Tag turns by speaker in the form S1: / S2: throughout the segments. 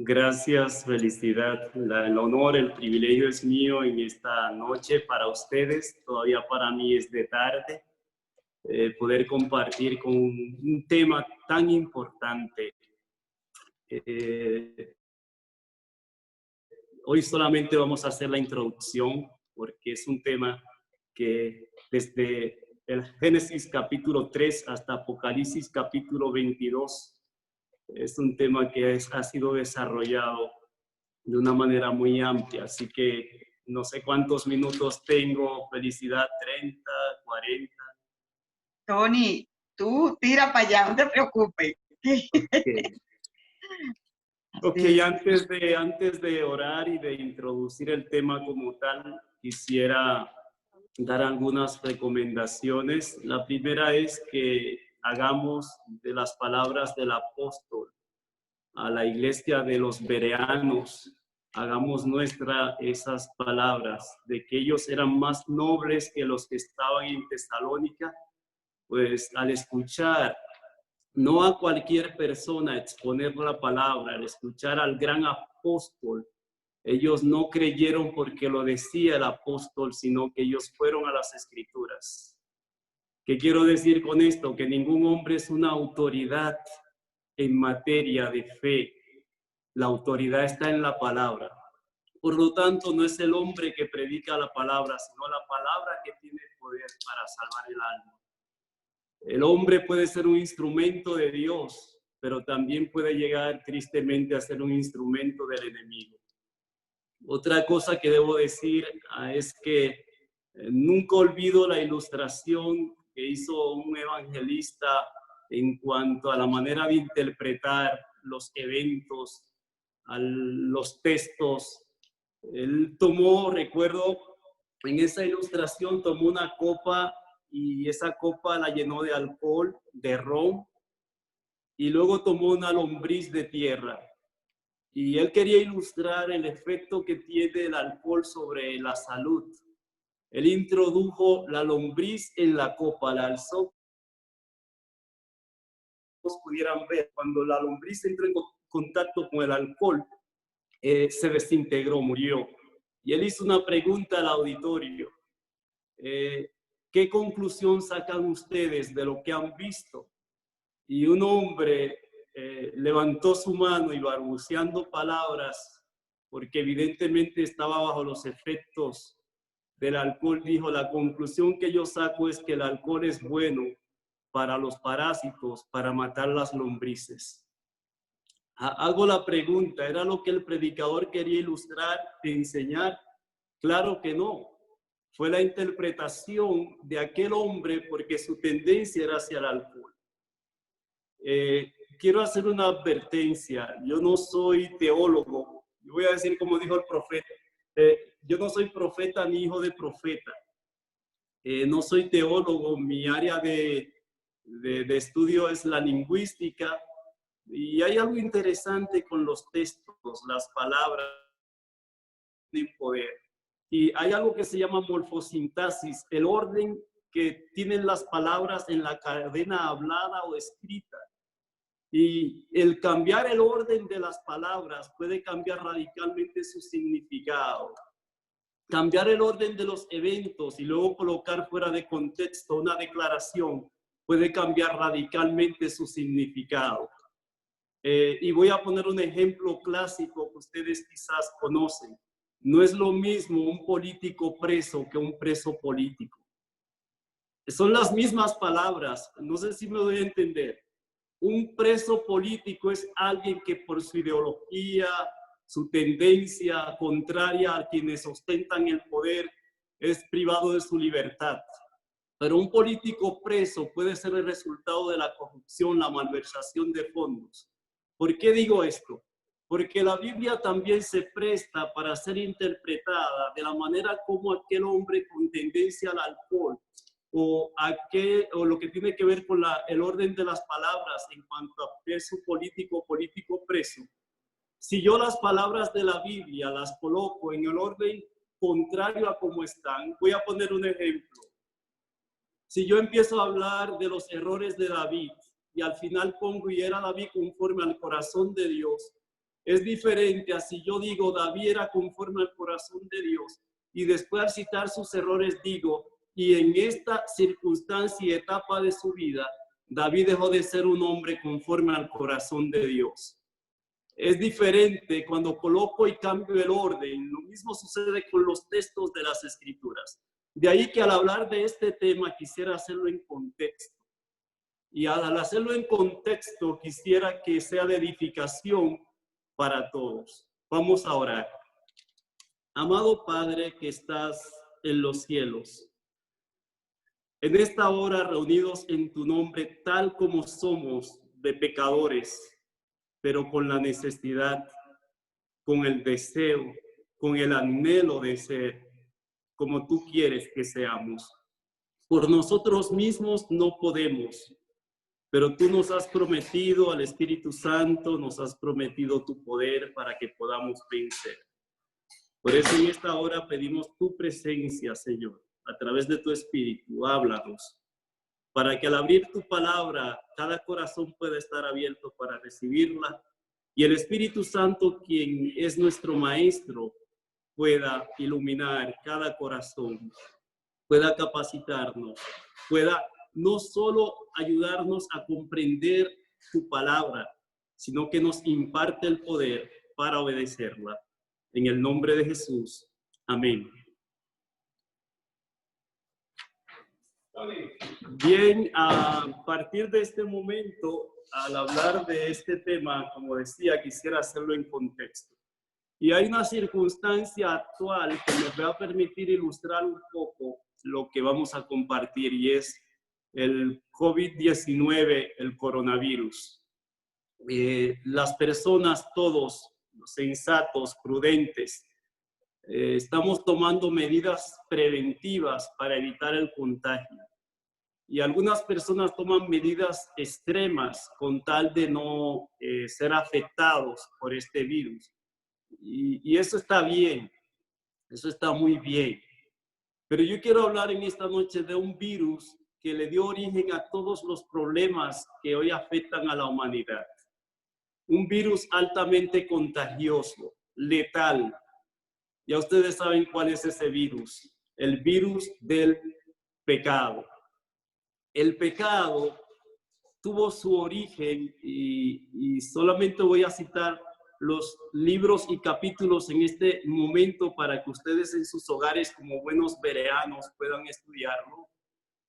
S1: Gracias, felicidad. El honor, el privilegio es mío en esta noche para ustedes. Todavía para mí es de tarde poder compartir con un tema tan importante. Hoy solamente vamos a hacer la introducción porque es un tema que desde el Génesis capítulo 3 hasta Apocalipsis capítulo 22 es un tema que ha sido desarrollado de una manera muy amplia, así que no sé cuántos minutos tengo, felicidad, 30, 40.
S2: Tony, tú tira para allá, no te preocupes.
S1: Ok, antes de orar y de introducir el tema como tal, quisiera dar algunas recomendaciones. La primera es que hagamos de las palabras del apóstol a la iglesia de los bereanos, hagamos nuestra esas palabras de que ellos eran más nobles que los que estaban en Tesalónica, pues al escuchar no a cualquier persona exponer la palabra, al escuchar al gran apóstol, ellos no creyeron porque lo decía el apóstol, sino que ellos fueron a las escrituras. ¿Qué quiero decir con esto? Que ningún hombre es una autoridad en materia de fe. La autoridad está en la palabra. Por lo tanto, no es el hombre que predica la palabra, sino la palabra que tiene poder para salvar el alma. El hombre puede ser un instrumento de Dios, pero también puede llegar tristemente a ser un instrumento del enemigo. Otra cosa que debo decir es que nunca olvido la ilustración que hizo un evangelista en cuanto a la manera de interpretar los eventos, a los textos. Él tomó, recuerdo, en esa ilustración tomó una copa y esa copa la llenó de alcohol, de ron, y luego tomó una lombriz de tierra. Y él quería ilustrar el efecto que tiene el alcohol sobre la salud. Él introdujo la lombriz en la copa, la alzó. Pudieran ver, cuando la lombriz entró en contacto con el alcohol, se desintegró, murió. Y él hizo una pregunta al auditorio. ¿Qué conclusión sacan ustedes de lo que han visto? Y un hombre levantó su mano y balbuceando palabras, porque evidentemente estaba bajo los efectos del alcohol, dijo: la conclusión que yo saco es que el alcohol es bueno para los parásitos, para matar las lombrices. Hago la pregunta, ¿era lo que el predicador quería ilustrar, enseñar? Claro que no. Fue la interpretación de aquel hombre porque su tendencia era hacia el alcohol. Quiero hacer una advertencia. Yo no soy teólogo. Yo voy a decir como dijo el profeta. Yo no soy profeta ni hijo de profeta. No soy teólogo. Mi área de estudio es la lingüística. Y hay algo interesante con los textos, las palabras tienen poder. Y hay algo que se llama morfosintaxis, el orden que tienen las palabras en la cadena hablada o escrita. Y el cambiar el orden de las palabras puede cambiar radicalmente su significado. Cambiar el orden de los eventos y luego colocar fuera de contexto una declaración puede cambiar radicalmente su significado. Y voy a poner un ejemplo clásico que ustedes quizás conocen. No es lo mismo un político preso que un preso político. Son las mismas palabras, no sé si me doy a entender. Un preso político es alguien que por su ideología, su tendencia contraria a quienes ostentan el poder, es privado de su libertad. Pero un político preso puede ser el resultado de la corrupción, la malversación de fondos. ¿Por qué digo esto? Porque la Biblia también se presta para ser interpretada de la manera como aquel hombre con tendencia al alcohol o lo que tiene que ver con el orden de las palabras en cuanto a preso político, político preso. Si yo las palabras de la Biblia las coloco en el orden contrario a cómo están, voy a poner un ejemplo. Si yo empiezo a hablar de los errores de David y al final pongo: y era David conforme al corazón de Dios, Es diferente a si yo digo David era conforme al corazón de Dios y después al citar sus errores digo, y en esta circunstancia y etapa de su vida, David dejó de ser un hombre conforme al corazón de Dios. Es diferente cuando coloco y cambio el orden. Lo mismo sucede con los textos de las Escrituras. De ahí que al hablar de este tema quisiera hacerlo en contexto. Y al hacerlo en contexto quisiera que sea de edificación para todos. Vamos a orar. Amado Padre que estás en los cielos, en esta hora reunidos en tu nombre tal como somos de pecadores, pero con la necesidad, con el deseo, con el anhelo de ser como tú quieres que seamos. Por nosotros mismos no podemos, pero tú nos has prometido al Espíritu Santo, nos has prometido tu poder para que podamos vencer. Por eso en esta hora pedimos tu presencia, Señor, a través de tu Espíritu, háblanos, para que al abrir tu palabra, cada corazón pueda estar abierto para recibirla, y el Espíritu Santo, quien es nuestro Maestro, pueda iluminar cada corazón, pueda capacitarnos, pueda no solo ayudarnos a comprender tu palabra, sino que nos imparte el poder para obedecerla. En el nombre de Jesús. Amén. Bien, a partir de este momento, al hablar de este tema, como decía, quisiera hacerlo en contexto. Y hay una circunstancia actual que me va a permitir ilustrar un poco lo que vamos a compartir, y es el COVID-19, el coronavirus. Las personas, todos sensatos, prudentes, estamos tomando medidas preventivas para evitar el contagio. Y algunas personas toman medidas extremas con tal de no ser afectados por este virus. Y eso está bien, eso está muy bien. Pero yo quiero hablar en esta noche de un virus que le dio origen a todos los problemas que hoy afectan a la humanidad. Un virus altamente contagioso, letal. Ya ustedes saben cuál es ese virus, el virus del pecado. El pecado tuvo su origen y solamente voy a citar los libros y capítulos en este momento para que ustedes en sus hogares como buenos bereanos puedan estudiarlo.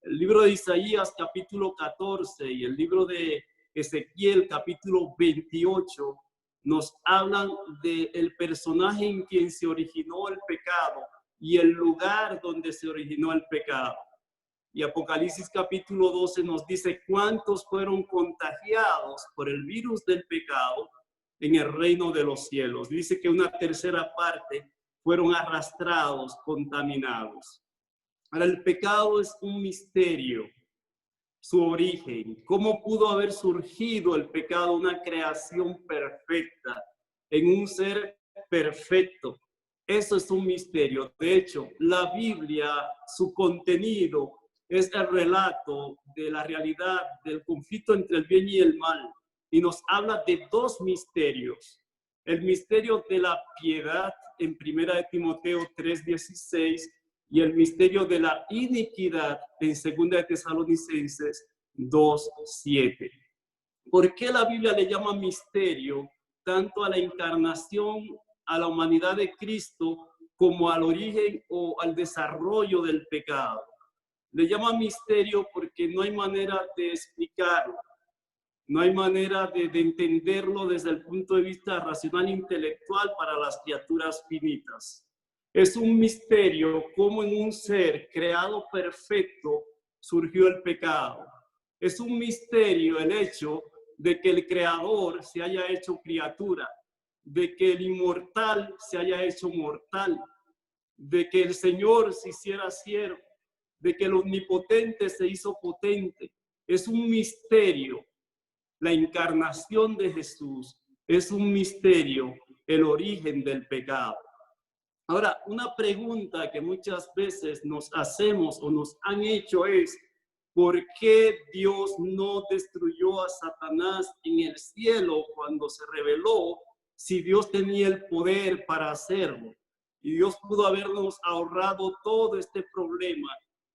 S1: El libro de Isaías capítulo 14 y el libro de Ezequiel capítulo 28 nos hablan del personaje en quien se originó el pecado y el lugar donde se originó el pecado. Y Apocalipsis capítulo 12 nos dice cuántos fueron contagiados por el virus del pecado en el reino de los cielos. Dice que una tercera parte fueron arrastrados, contaminados. Ahora, el pecado es un misterio, su origen. ¿Cómo pudo haber surgido el pecado, una creación perfecta, en un ser perfecto? Eso es un misterio. De hecho, la Biblia, su contenido es el relato de la realidad del conflicto entre el bien y el mal. Y nos habla de dos misterios. El misterio de la piedad en 1 Timoteo 3:16 y el misterio de la iniquidad en 2 Tesalonicenses 2:7. ¿Por qué la Biblia le llama misterio tanto a la encarnación, a la humanidad de Cristo, como al origen o al desarrollo del pecado? Le llama misterio porque no hay manera de explicarlo, no hay manera de entenderlo desde el punto de vista racional e intelectual para las criaturas finitas. Es un misterio cómo en un ser creado perfecto surgió el pecado. Es un misterio el hecho de que el creador se haya hecho criatura, de que el inmortal se haya hecho mortal, de que el Señor se hiciera siervo, de que el omnipotente se hizo potente. Es un misterio la encarnación de Jesús, es un misterio el origen del pecado. Ahora, una pregunta que muchas veces nos hacemos o nos han hecho es, ¿por qué Dios no destruyó a Satanás en el cielo cuando se rebeló, si Dios tenía el poder para hacerlo. Y Dios pudo habernos ahorrado todo este problema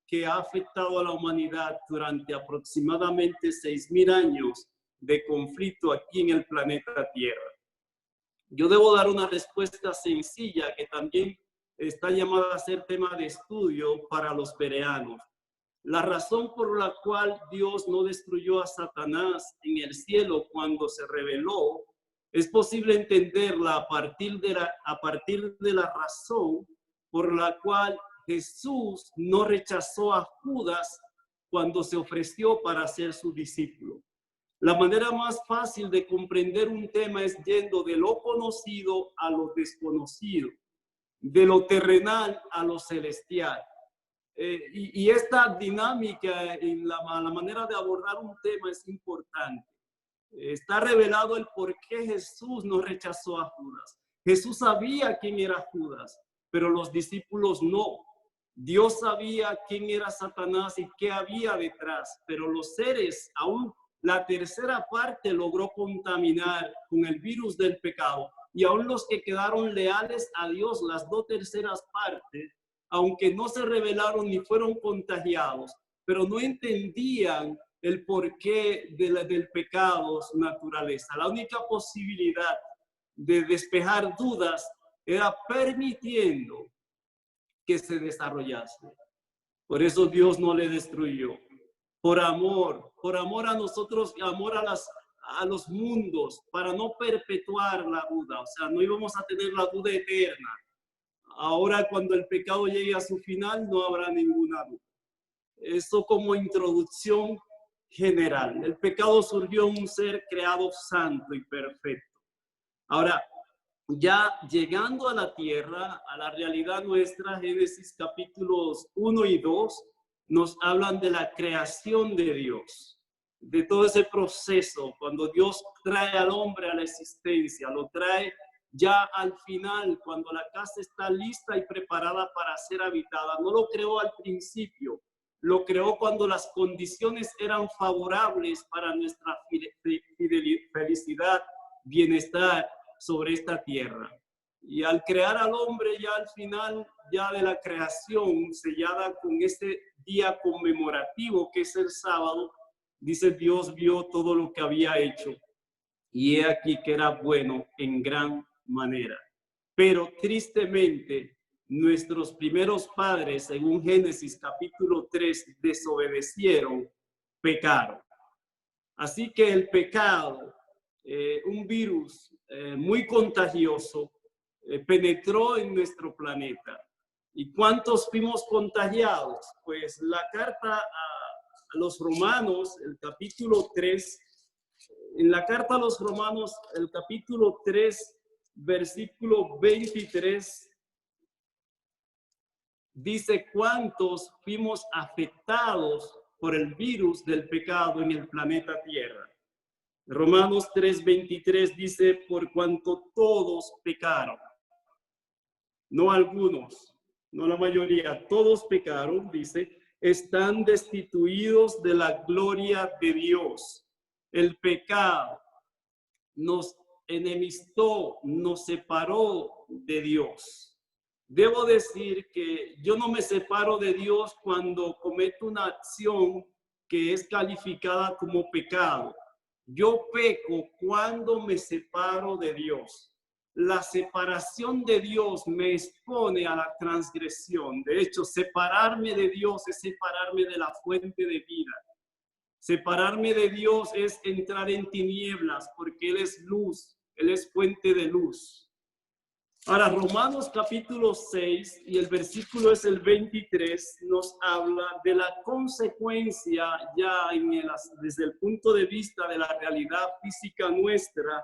S1: que ha afectado a la humanidad durante aproximadamente 6.000 años de conflicto aquí en el planeta Tierra. Yo debo dar una respuesta sencilla que también está llamada a ser tema de estudio para los bereanos. La razón por la cual Dios no destruyó a Satanás en el cielo cuando se rebeló es posible entenderla a partir de la razón por la cual Jesús no rechazó a Judas cuando se ofreció para ser su discípulo. La manera más fácil de comprender un tema es yendo de lo conocido a lo desconocido, de lo terrenal a lo celestial. Y esta dinámica en la manera de abordar un tema es importante. Está revelado el por qué Jesús no rechazó a Judas. Jesús sabía quién era Judas, pero los discípulos no. Dios sabía quién era Satanás y qué había detrás, pero los seres, aún la tercera parte, logró contaminar con el virus del pecado. Y aún los que quedaron leales a Dios, las 2/3 partes, aunque no se rebelaron ni fueron contagiados, pero no entendían el porqué del pecado, su naturaleza. La única posibilidad de despejar dudas era permitiendo que se desarrollase. Por eso Dios no le destruyó. Por amor a nosotros, amor a los mundos, para no perpetuar la duda. O sea, no íbamos a tener la duda eterna. Ahora, cuando el pecado llegue a su final, no habrá ninguna duda. Eso como introducción general. El pecado surgió en un ser creado santo y perfecto. Ahora, ya llegando a la tierra, a la realidad nuestra, Génesis capítulos 1 y 2, nos hablan de la creación de Dios, de todo ese proceso, cuando Dios trae al hombre a la existencia, lo trae ya al final, cuando la casa está lista y preparada para ser habitada. No lo creó al principio, lo creó cuando las condiciones eran favorables para nuestra felicidad, bienestar sobre esta tierra. Y al crear al hombre ya al final, ya de la creación, sellada con este día conmemorativo que es el sábado, dice Dios vio todo lo que había hecho y he aquí que era bueno en gran manera. Pero tristemente, nuestros primeros padres, según Génesis capítulo 3, desobedecieron, pecaron. Así que el pecado, un virus muy contagioso, penetró en nuestro planeta. ¿Y cuántos fuimos contagiados? Pues la carta a los romanos, el capítulo 3, en la carta a los romanos, el capítulo 3, versículo 23, dice cuántos fuimos afectados por el virus del pecado en el planeta Tierra. Romanos 3:23 dice, por cuanto todos pecaron, no algunos, no la mayoría, todos pecaron, dice, están destituidos de la gloria de Dios. El pecado nos enemistó, nos separó de Dios. Debo decir que yo no me separo de Dios cuando cometo una acción que es calificada como pecado. Yo peco cuando me separo de Dios. La separación de Dios me expone a la transgresión. De hecho, separarme de Dios es separarme de la fuente de vida. Separarme de Dios es entrar en tinieblas porque Él es luz, Él es fuente de luz. Ahora, Romanos capítulo 6 y el versículo es el 23, nos habla de la consecuencia ya desde el punto de vista de la realidad física nuestra,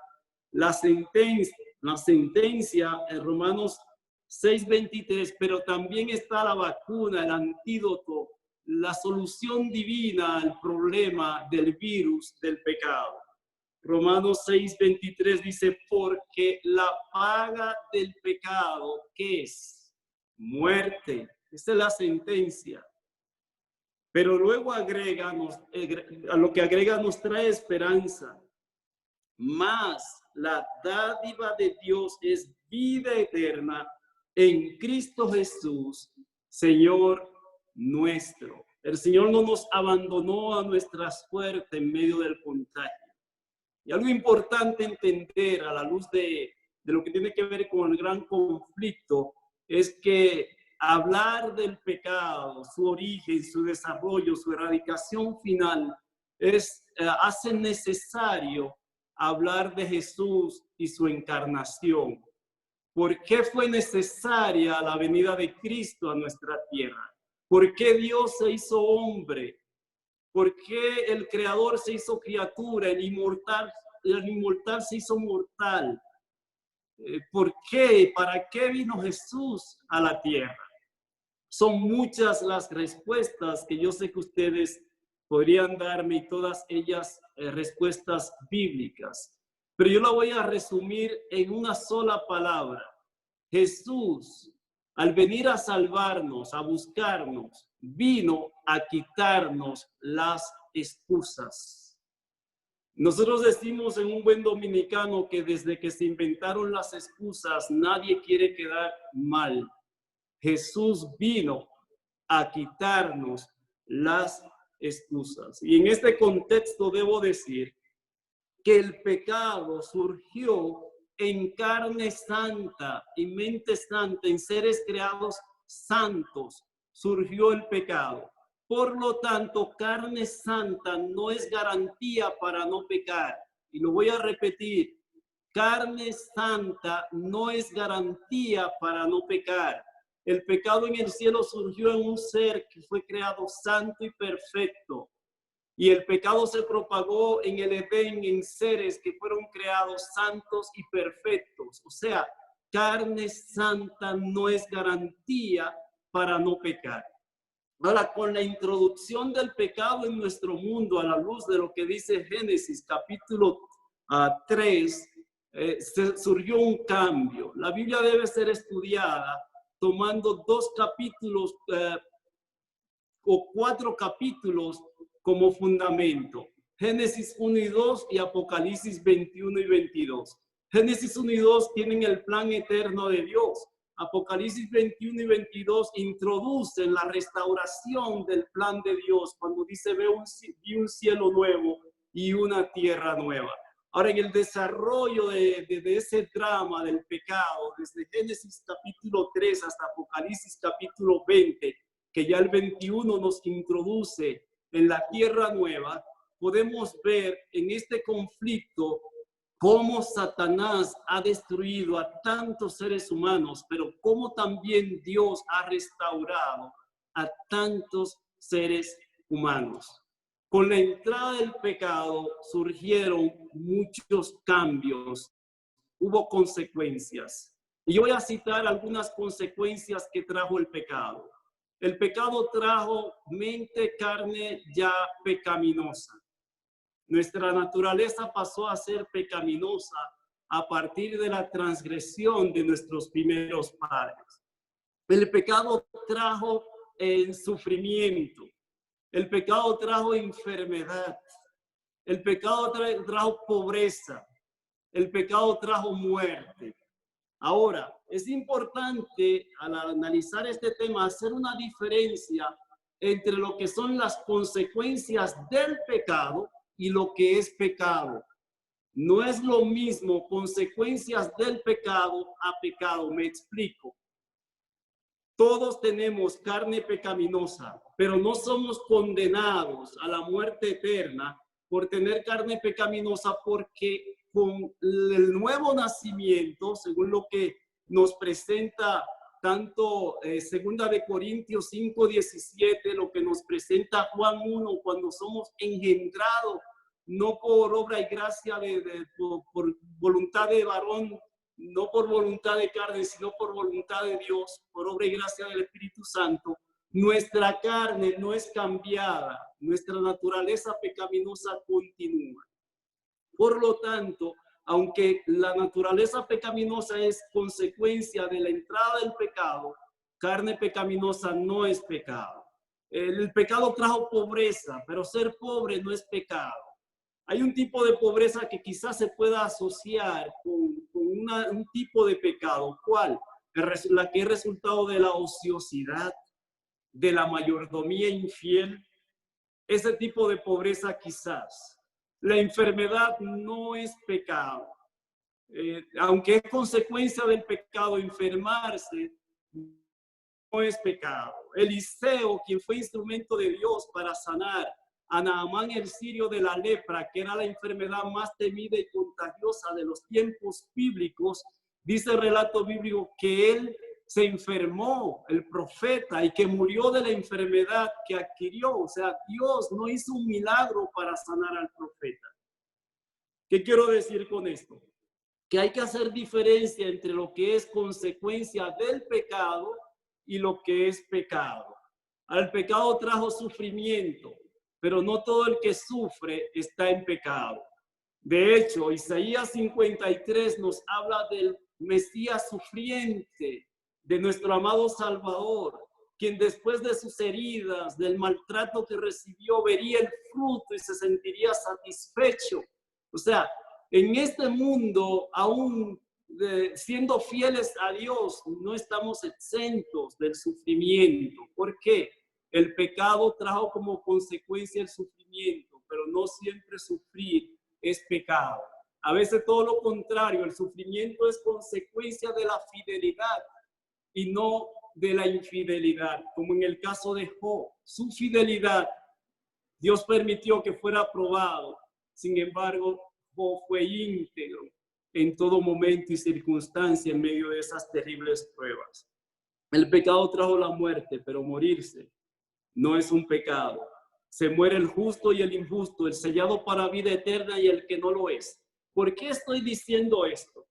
S1: la sentencia en Romanos 6:23, pero también está la vacuna, el antídoto, la solución divina al problema del virus del pecado. Romanos 6:23 dice, porque la paga del pecado, ¿qué es? Muerte. Esa es la sentencia. Pero luego a lo que agrega nos trae esperanza. Más la dádiva de Dios es vida eterna en Cristo Jesús, Señor nuestro. El Señor no nos abandonó a nuestra suerte en medio del contagio. Y algo importante entender a la luz de lo que tiene que ver con el gran conflicto es que hablar del pecado, su origen, su desarrollo, su erradicación final, hace necesario hablar de Jesús y su encarnación. ¿Por qué fue necesaria la venida de Cristo a nuestra tierra? ¿Por qué Dios se hizo hombre? ¿Por qué el Creador se hizo criatura? El inmortal se hizo mortal. ¿Por qué? ¿Para qué vino Jesús a la tierra? Son muchas las respuestas que yo sé que ustedes podrían darme y todas ellas respuestas bíblicas. Pero yo la voy a resumir en una sola palabra. Jesús, al venir a salvarnos, a buscarnos, vino a quitarnos las excusas. Nosotros decimos en un buen dominicano que desde que se inventaron las excusas, nadie quiere quedar mal. Jesús vino a quitarnos las excusas. Y en este contexto debo decir que el pecado surgió en carne santa, en mente santa, en seres creados santos, surgió el pecado. Por lo tanto, carne santa no es garantía para no pecar. Y lo voy a repetir, carne santa no es garantía para no pecar. El pecado en el cielo surgió en un ser que fue creado santo y perfecto. Y el pecado se propagó en el Edén en seres que fueron creados santos y perfectos. O sea, carne santa no es garantía para no pecar. Ahora, con la introducción del pecado en nuestro mundo, a la luz de lo que dice Génesis capítulo 3, surgió un cambio. La Biblia debe ser estudiada tomando 2 capítulos o 4 capítulos como fundamento. Génesis 1 y 2 y Apocalipsis 21 y 22. Génesis 1 y 2 tienen el plan eterno de Dios. Apocalipsis 21 y 22 introducen la restauración del plan de Dios cuando dice vi un cielo nuevo y una tierra nueva. Ahora, en el desarrollo de ese drama del pecado, desde Génesis capítulo 3 hasta Apocalipsis capítulo 20, que ya el 21 nos introduce en la tierra nueva, podemos ver en este conflicto cómo Satanás ha destruido a tantos seres humanos, pero cómo también Dios ha restaurado a tantos seres humanos. Con la entrada del pecado surgieron muchos cambios, hubo consecuencias. Y yo voy a citar algunas consecuencias que trajo el pecado. El pecado trajo mente, carne ya pecaminosa. Nuestra naturaleza pasó a ser pecaminosa a partir de la transgresión de nuestros primeros padres. El pecado trajo sufrimiento. El pecado trajo enfermedad. El pecado trajo pobreza. El pecado trajo muerte. Ahora, es importante al analizar este tema hacer una diferencia entre lo que son las consecuencias del pecado y lo que es pecado. No es lo mismo consecuencias del pecado a pecado. Me explico. Todos tenemos carne pecaminosa, pero no somos condenados a la muerte eterna por tener carne pecaminosa, porque con el nuevo nacimiento, según lo que nos presenta tanto segunda de Corintios 5:17, lo que nos presenta Juan 1, cuando somos engendrados, no por obra y gracia por voluntad de varón, no por voluntad de carne, sino por voluntad de Dios, por obra y gracia del Espíritu Santo, nuestra carne no es cambiada, nuestra naturaleza pecaminosa continúa. Por lo tanto, aunque la naturaleza pecaminosa es consecuencia de la entrada del pecado, carne pecaminosa no es pecado. El pecado trajo pobreza, pero ser pobre no es pecado. Hay un tipo de pobreza que quizás se pueda asociar con un tipo de pecado. ¿Cuál? La que es resultado de la ociosidad, de la mayordomía infiel. Ese tipo de pobreza quizás. La enfermedad no es pecado. Aunque es consecuencia del pecado, enfermarse no es pecado. Eliseo, quien fue instrumento de Dios para sanar a Naamán el sirio de la lepra, que era la enfermedad más temida y contagiosa de los tiempos bíblicos, dice el relato bíblico que él se enfermó, el profeta, y que murió de la enfermedad que adquirió. O sea, Dios no hizo un milagro para sanar al profeta. ¿Qué quiero decir con esto? Que hay que hacer diferencia entre lo que es consecuencia del pecado y lo que es pecado. Al pecado trajo sufrimiento, pero no todo el que sufre está en pecado. De hecho, Isaías 53 nos habla del Mesías sufriente, de nuestro amado Salvador, quien después de sus heridas, del maltrato que recibió, vería el fruto y se sentiría satisfecho. O sea, en este mundo, aún siendo fieles a Dios, no estamos exentos del sufrimiento. ¿Por qué? El pecado trajo como consecuencia el sufrimiento, pero no siempre sufrir es pecado. A veces todo lo contrario, el sufrimiento es consecuencia de la fidelidad y no de la infidelidad, como en el caso de Job. Su fidelidad, Dios permitió que fuera probado. Sin embargo, Job fue íntegro en todo momento y circunstancia en medio de esas terribles pruebas. El pecado trajo la muerte, pero morirse no es un pecado. Se muere el justo y el injusto, el sellado para vida eterna y el que no lo es. ¿Por qué estoy diciendo esto?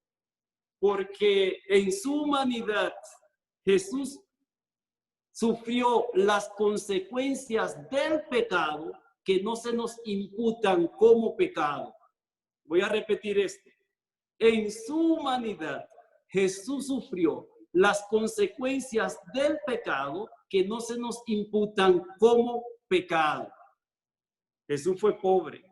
S1: Porque en su humanidad Jesús sufrió las consecuencias del pecado que no se nos imputan como pecado. Voy a repetir esto. En su humanidad, Jesús sufrió las consecuencias del pecado que no se nos imputan como pecado. Jesús fue pobre,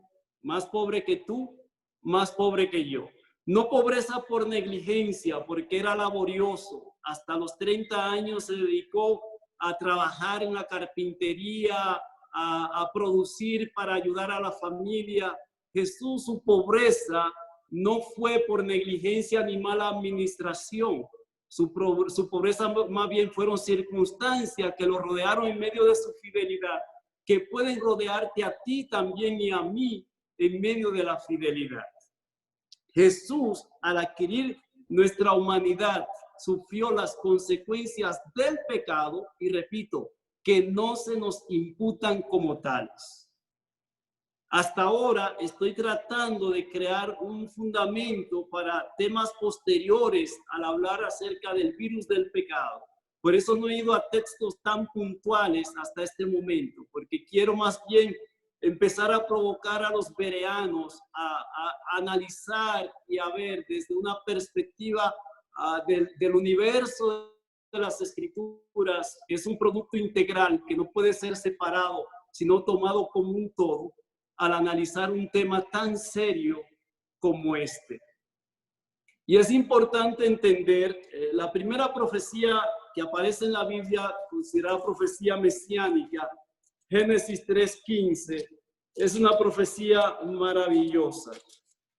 S1: más pobre que tú, más pobre que yo. No pobreza por negligencia, porque era laborioso. Hasta los 30 años se dedicó a trabajar en la carpintería, a producir para ayudar a la familia. Jesús, su pobreza no fue por negligencia ni mala administración. Su pobreza más bien fueron circunstancias que lo rodearon en medio de su fidelidad, que pueden rodearte a ti también y a mí en medio de la fidelidad. Jesús, al adquirir nuestra humanidad, sufrió las consecuencias del pecado y repito, que no se nos imputan como tales. Hasta ahora estoy tratando de crear un fundamento para temas posteriores al hablar acerca del virus del pecado. Por eso no he ido a textos tan puntuales hasta este momento, porque quiero más bien empezar a provocar a los bereanos a analizar y a ver desde una perspectiva del universo de las escrituras, que es un producto integral que no puede ser separado, sino tomado como un todo, al analizar un tema tan serio como este. Y es importante entender la primera profecía que aparece en la Biblia, considerada profecía mesiánica, Génesis 3:15, es una profecía maravillosa.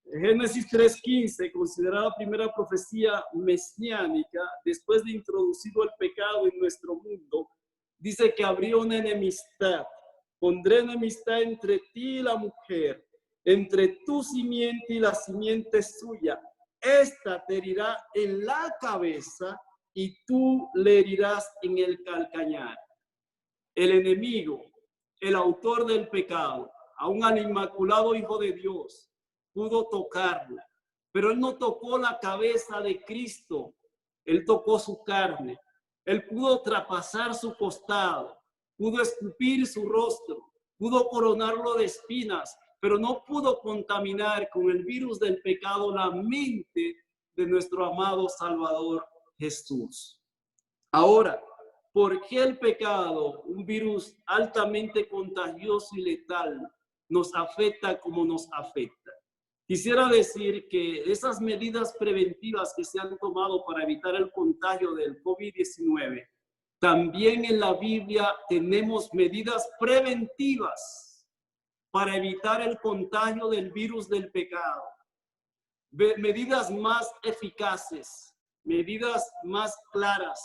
S1: Génesis 3:15, considerada primera profecía mesiánica, después de introducido el pecado en nuestro mundo, dice que habría una enemistad. Pondré enemistad entre ti y la mujer, entre tu simiente y la simiente suya. Esta te herirá en la cabeza y tú le herirás en el calcañar. El enemigo, el autor del pecado, aún al inmaculado Hijo de Dios, pudo tocarlo, pero él no tocó la cabeza de Cristo, él tocó su carne. Él pudo traspasar su costado, pudo escupir su rostro, pudo coronarlo de espinas, pero no pudo contaminar con el virus del pecado la mente de nuestro amado Salvador Jesús. Ahora, ¿por qué el pecado, un virus altamente contagioso y letal, nos afecta como nos afecta. Quisiera decir que esas medidas preventivas que se han tomado para evitar el contagio del COVID-19, también en la Biblia tenemos medidas preventivas para evitar el contagio del virus del pecado. Medidas más eficaces, medidas más claras,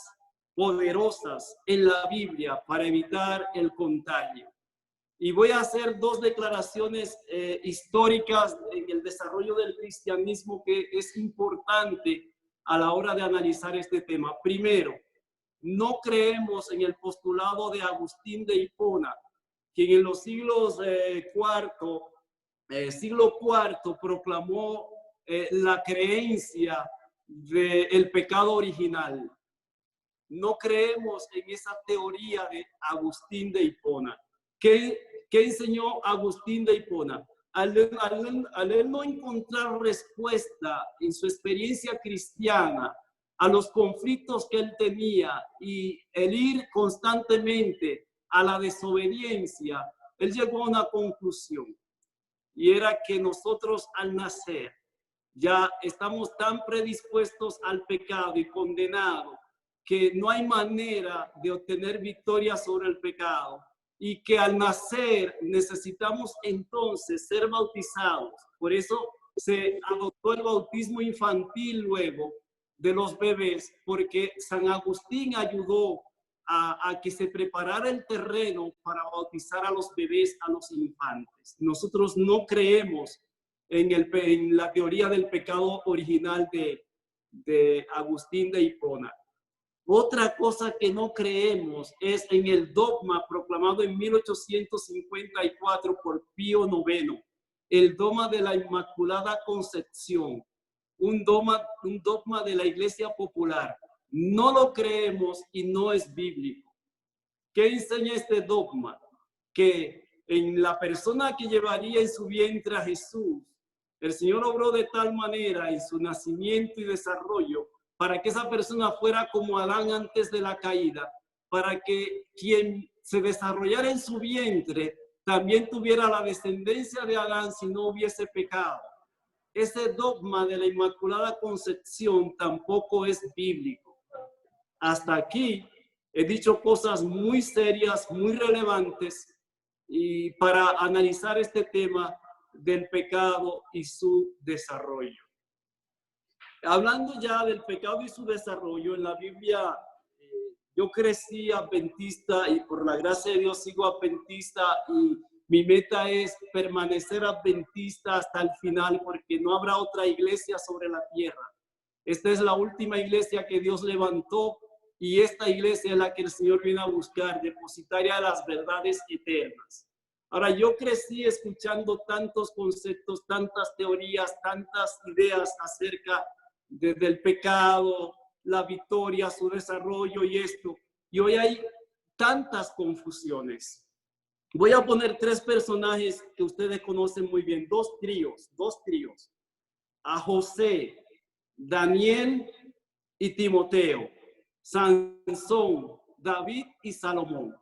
S1: poderosas en la Biblia para evitar el contagio. Y voy a hacer dos declaraciones históricas en el desarrollo del cristianismo que es importante a la hora de analizar este tema. Primero, no creemos en el postulado de Agustín de Hipona, quien en los siglo IV proclamó la creencia del pecado original. No creemos en esa teoría de Agustín de Hipona. ¿Qué enseñó Agustín de Hipona? Al él no encontrar respuesta en su experiencia cristiana a los conflictos que él tenía y el ir constantemente a la desobediencia, él llegó a una conclusión, y era que nosotros al nacer ya estamos tan predispuestos al pecado y condenados que no hay manera de obtener victoria sobre el pecado, y que al nacer necesitamos entonces ser bautizados. Por eso se adoptó el bautismo infantil luego de los bebés, porque San Agustín ayudó a que se preparara el terreno para bautizar a los bebés, a los infantes. Nosotros no creemos en la teoría del pecado original de Agustín de Hipona. Otra cosa que no creemos es en el dogma proclamado en 1854 por Pío IX, el dogma de la Inmaculada Concepción, un dogma de la Iglesia Popular. No lo creemos y no es bíblico. ¿Qué enseña este dogma? Que en la persona que llevaría en su vientre a Jesús, el Señor obró de tal manera en su nacimiento y desarrollo para que esa persona fuera como Adán antes de la caída, para que quien se desarrollara en su vientre también tuviera la descendencia de Adán si no hubiese pecado. Ese dogma de la Inmaculada Concepción tampoco es bíblico. Hasta aquí he dicho cosas muy serias, muy relevantes, y para analizar este tema del pecado y su desarrollo. Hablando ya del pecado y su desarrollo, en la Biblia yo crecí adventista y por la gracia de Dios sigo adventista, y mi meta es permanecer adventista hasta el final, porque no habrá otra iglesia sobre la tierra. Esta es la última iglesia que Dios levantó, y esta iglesia es la que el Señor viene a buscar, depositaria de las verdades eternas. Ahora, yo crecí escuchando tantos conceptos, tantas teorías, tantas ideas acerca del pecado, la victoria, su desarrollo y esto. Y hoy hay tantas confusiones. Voy a poner tres personajes que ustedes conocen muy bien, dos tríos. A José, Daniel y Timoteo, Sansón, David y Salomón.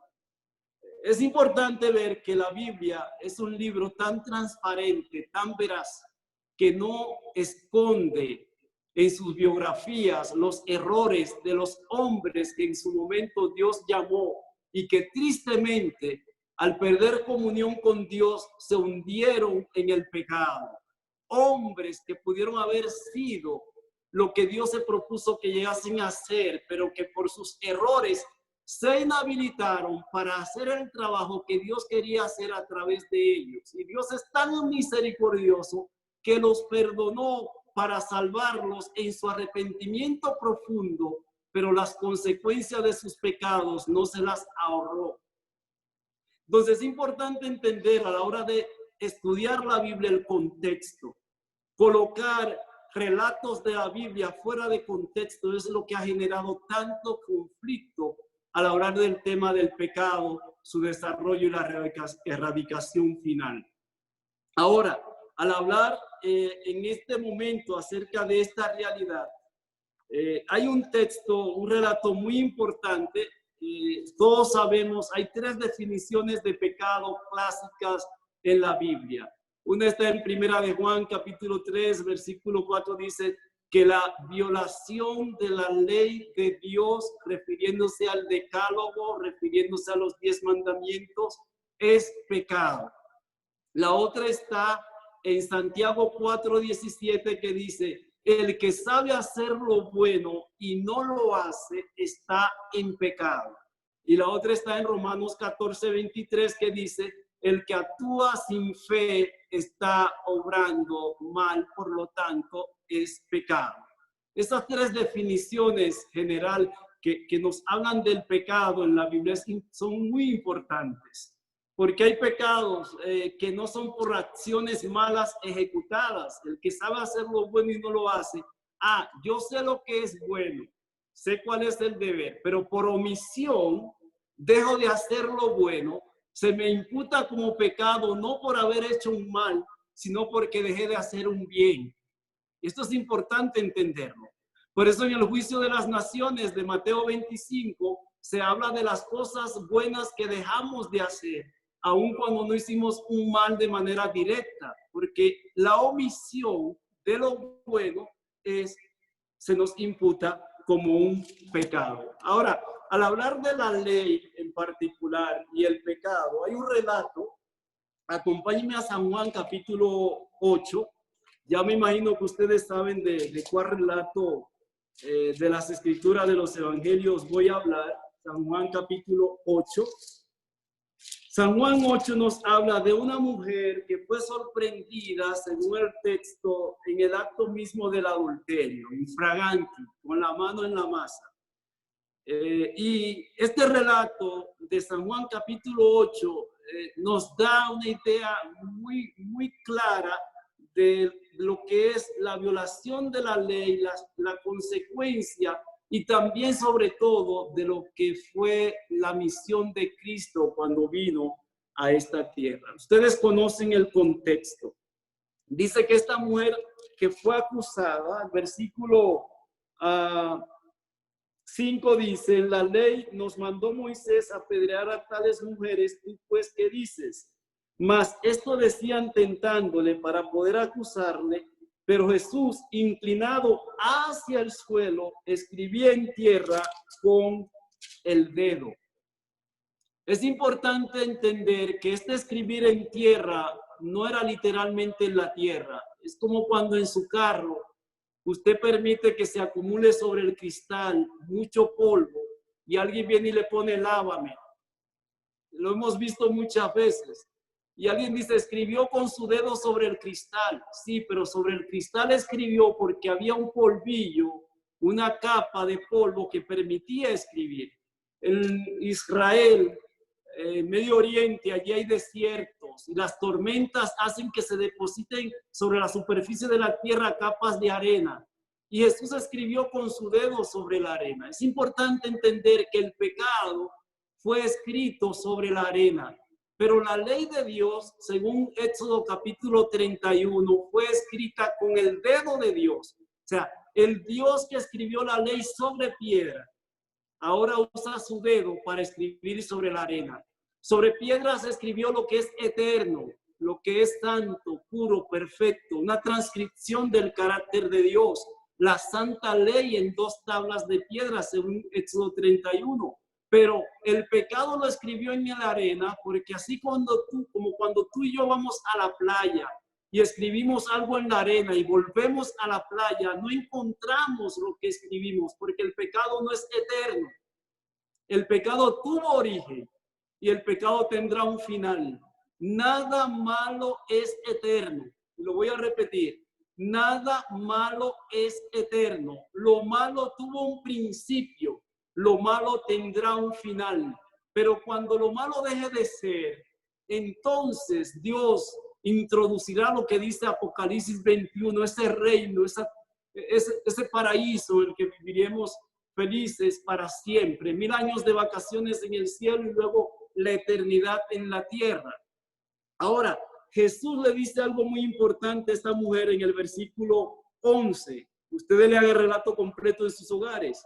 S1: Es importante ver que la Biblia es un libro tan transparente, tan veraz, que no esconde en sus biografías los errores de los hombres que en su momento Dios llamó y que tristemente al perder comunión con Dios se hundieron en el pecado. Hombres que pudieron haber sido lo que Dios se propuso que llegasen a ser, pero que por sus errores se inhabilitaron para hacer el trabajo que Dios quería hacer a través de ellos. Y Dios es tan misericordioso que los perdonó para salvarlos en su arrepentimiento profundo, pero las consecuencias de sus pecados no se las ahorró. Entonces es importante entender a la hora de estudiar la Biblia el contexto. Colocar relatos de la Biblia fuera de contexto es lo que ha generado tanto conflicto a la hora del tema del pecado, su desarrollo y la erradicación final. Ahora, al hablar en este momento acerca de esta realidad, hay un texto, un relato muy importante. Todos sabemos, hay tres definiciones de pecado clásicas en la Biblia. Una está en Primera de Juan, capítulo 3, versículo 4, dice que la violación de la ley de Dios, refiriéndose al decálogo, refiriéndose a los 10 mandamientos, es pecado. La otra está en Santiago 4:17, que dice, el que sabe hacer lo bueno y no lo hace, está en pecado. Y la otra está en Romanos 14:23, que dice, el que actúa sin fe está obrando mal, por lo tanto es pecado. Esas tres definiciones general que nos hablan del pecado en la Biblia son muy importantes, porque hay pecados que no son por acciones malas ejecutadas. El que sabe hacer lo bueno y no lo hace, yo sé lo que es bueno, sé cuál es el deber, pero por omisión dejo de hacer lo bueno, se me imputa como pecado, no por haber hecho un mal, sino porque dejé de hacer un bien. Esto es importante entenderlo. Por eso en el juicio de las naciones de Mateo 25 se habla de las cosas buenas que dejamos de hacer, aun cuando no hicimos un mal de manera directa, porque la omisión de lo bueno se nos imputa como un pecado. Ahora, al hablar de la ley en particular y el pecado, hay un relato. Acompáñenme a San Juan capítulo 8. Ya me imagino que ustedes saben de cuál relato de las escrituras de los evangelios voy a hablar. San Juan capítulo 8. San Juan 8 nos habla de una mujer que fue sorprendida, según el texto, en el acto mismo del adulterio, infraganti, con la mano en la masa. Y este relato de San Juan capítulo 8 nos da una idea muy, muy clara de lo que es la violación de la ley, la consecuencia, y también sobre todo de lo que fue la misión de Cristo cuando vino a esta tierra. Ustedes conocen el contexto. Dice que esta mujer que fue acusada, el versículo 5 dice, en la ley nos mandó Moisés apedrear a tales mujeres, tú pues, ¿qué dices? Mas esto decían tentándole para poder acusarle, pero Jesús, inclinado hacia el suelo, escribía en tierra con el dedo. Es importante entender que este escribir en tierra no era literalmente en la tierra. Es como cuando en su carro usted permite que se acumule sobre el cristal mucho polvo y alguien viene y le pone lávame. Lo hemos visto muchas veces. Y alguien dice, escribió con su dedo sobre el cristal. Sí, pero sobre el cristal escribió porque había un polvillo, una capa de polvo que permitía escribir. En Israel, Medio Oriente, allí hay desiertos y las tormentas hacen que se depositen sobre la superficie de la tierra capas de arena. Y Jesús escribió con su dedo sobre la arena. Es importante entender que el pecado fue escrito sobre la arena. Pero la ley de Dios, según Éxodo capítulo 31, fue escrita con el dedo de Dios. O sea, el Dios que escribió la ley sobre piedra, ahora usa su dedo para escribir sobre la arena. Sobre piedra se escribió lo que es eterno, lo que es santo, puro, perfecto, una transcripción del carácter de Dios. La santa ley en 2 tablas de piedra, según Éxodo 31. Pero el pecado lo escribió en la arena, porque así como cuando tú y yo vamos a la playa y escribimos algo en la arena y volvemos a la playa, no encontramos lo que escribimos, porque el pecado no es eterno. El pecado tuvo origen y el pecado tendrá un final. Nada malo es eterno. Lo voy a repetir. Nada malo es eterno. Lo malo tuvo un principio. Lo malo tendrá un final, pero cuando lo malo deje de ser, entonces Dios introducirá lo que dice Apocalipsis 21, ese reino, ese paraíso en el que viviremos felices para siempre, 1000 años de vacaciones en el cielo y luego la eternidad en la tierra. Ahora, Jesús le dice algo muy importante a esta mujer en el versículo 11. Ustedes lean el relato completo de sus hogares.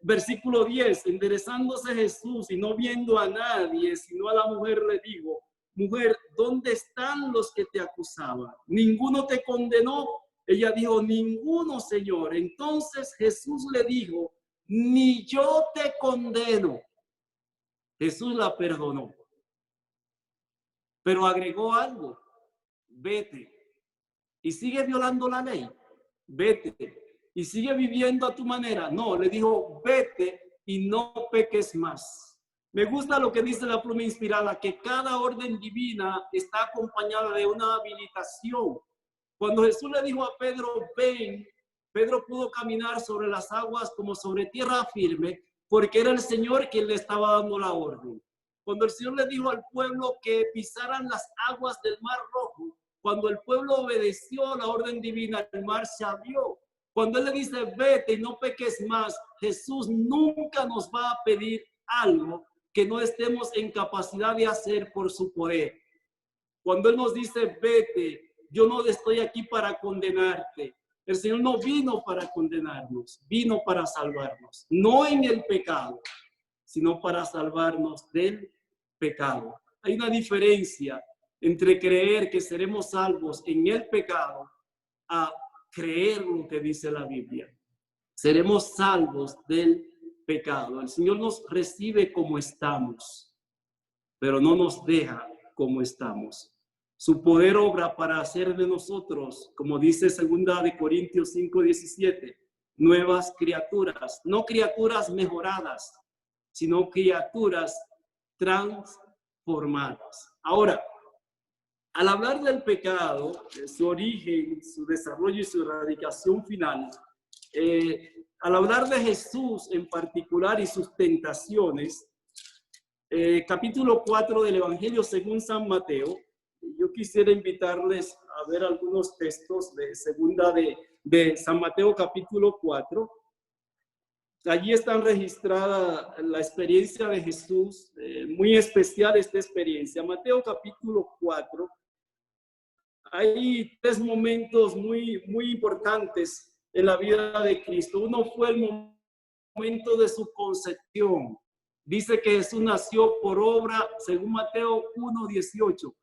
S1: Versículo 10, enderezándose Jesús y no viendo a nadie, sino a la mujer, le dijo, mujer, ¿dónde están los que te acusaban? ¿Ninguno te condenó? Ella dijo, ninguno, Señor. Entonces Jesús le dijo, ni yo te condeno. Jesús la perdonó, pero agregó algo, vete. Y sigue violando la ley, vete. Y sigue viviendo a tu manera. No, le dijo, vete y no peques más. Me gusta lo que dice la pluma inspirada, que cada orden divina está acompañada de una habilitación. Cuando Jesús le dijo a Pedro, ven, Pedro pudo caminar sobre las aguas como sobre tierra firme, porque era el Señor quien le estaba dando la orden. Cuando el Señor le dijo al pueblo que pisaran las aguas del Mar Rojo, cuando el pueblo obedeció la orden divina, el mar se abrió. Cuando Él le dice, vete y no peques más, Jesús nunca nos va a pedir algo que no estemos en capacidad de hacer por su poder. Cuando Él nos dice, vete, yo no estoy aquí para condenarte. El Señor no vino para condenarnos, vino para salvarnos. No en el pecado, sino para salvarnos del pecado. Hay una diferencia entre creer que seremos salvos en el pecado a creer lo que dice la Biblia. Seremos salvos del pecado. El Señor nos recibe como estamos, pero no nos deja como estamos. Su poder obra para hacer de nosotros, como dice 2 Corintios 5:17, nuevas criaturas, no criaturas mejoradas, sino criaturas transformadas. Ahora, al hablar del pecado, su origen, su desarrollo y su erradicación final, al hablar de Jesús en particular y sus tentaciones, capítulo 4 del Evangelio según San Mateo, yo quisiera invitarles a ver algunos textos de de San Mateo capítulo 4. Allí está registrada la experiencia de Jesús, muy especial esta experiencia. Mateo capítulo 4. Hay tres momentos muy importantes en la vida de Cristo. Uno fue el momento de su concepción. Dice que Jesús nació por obra, según Mateo 1:18.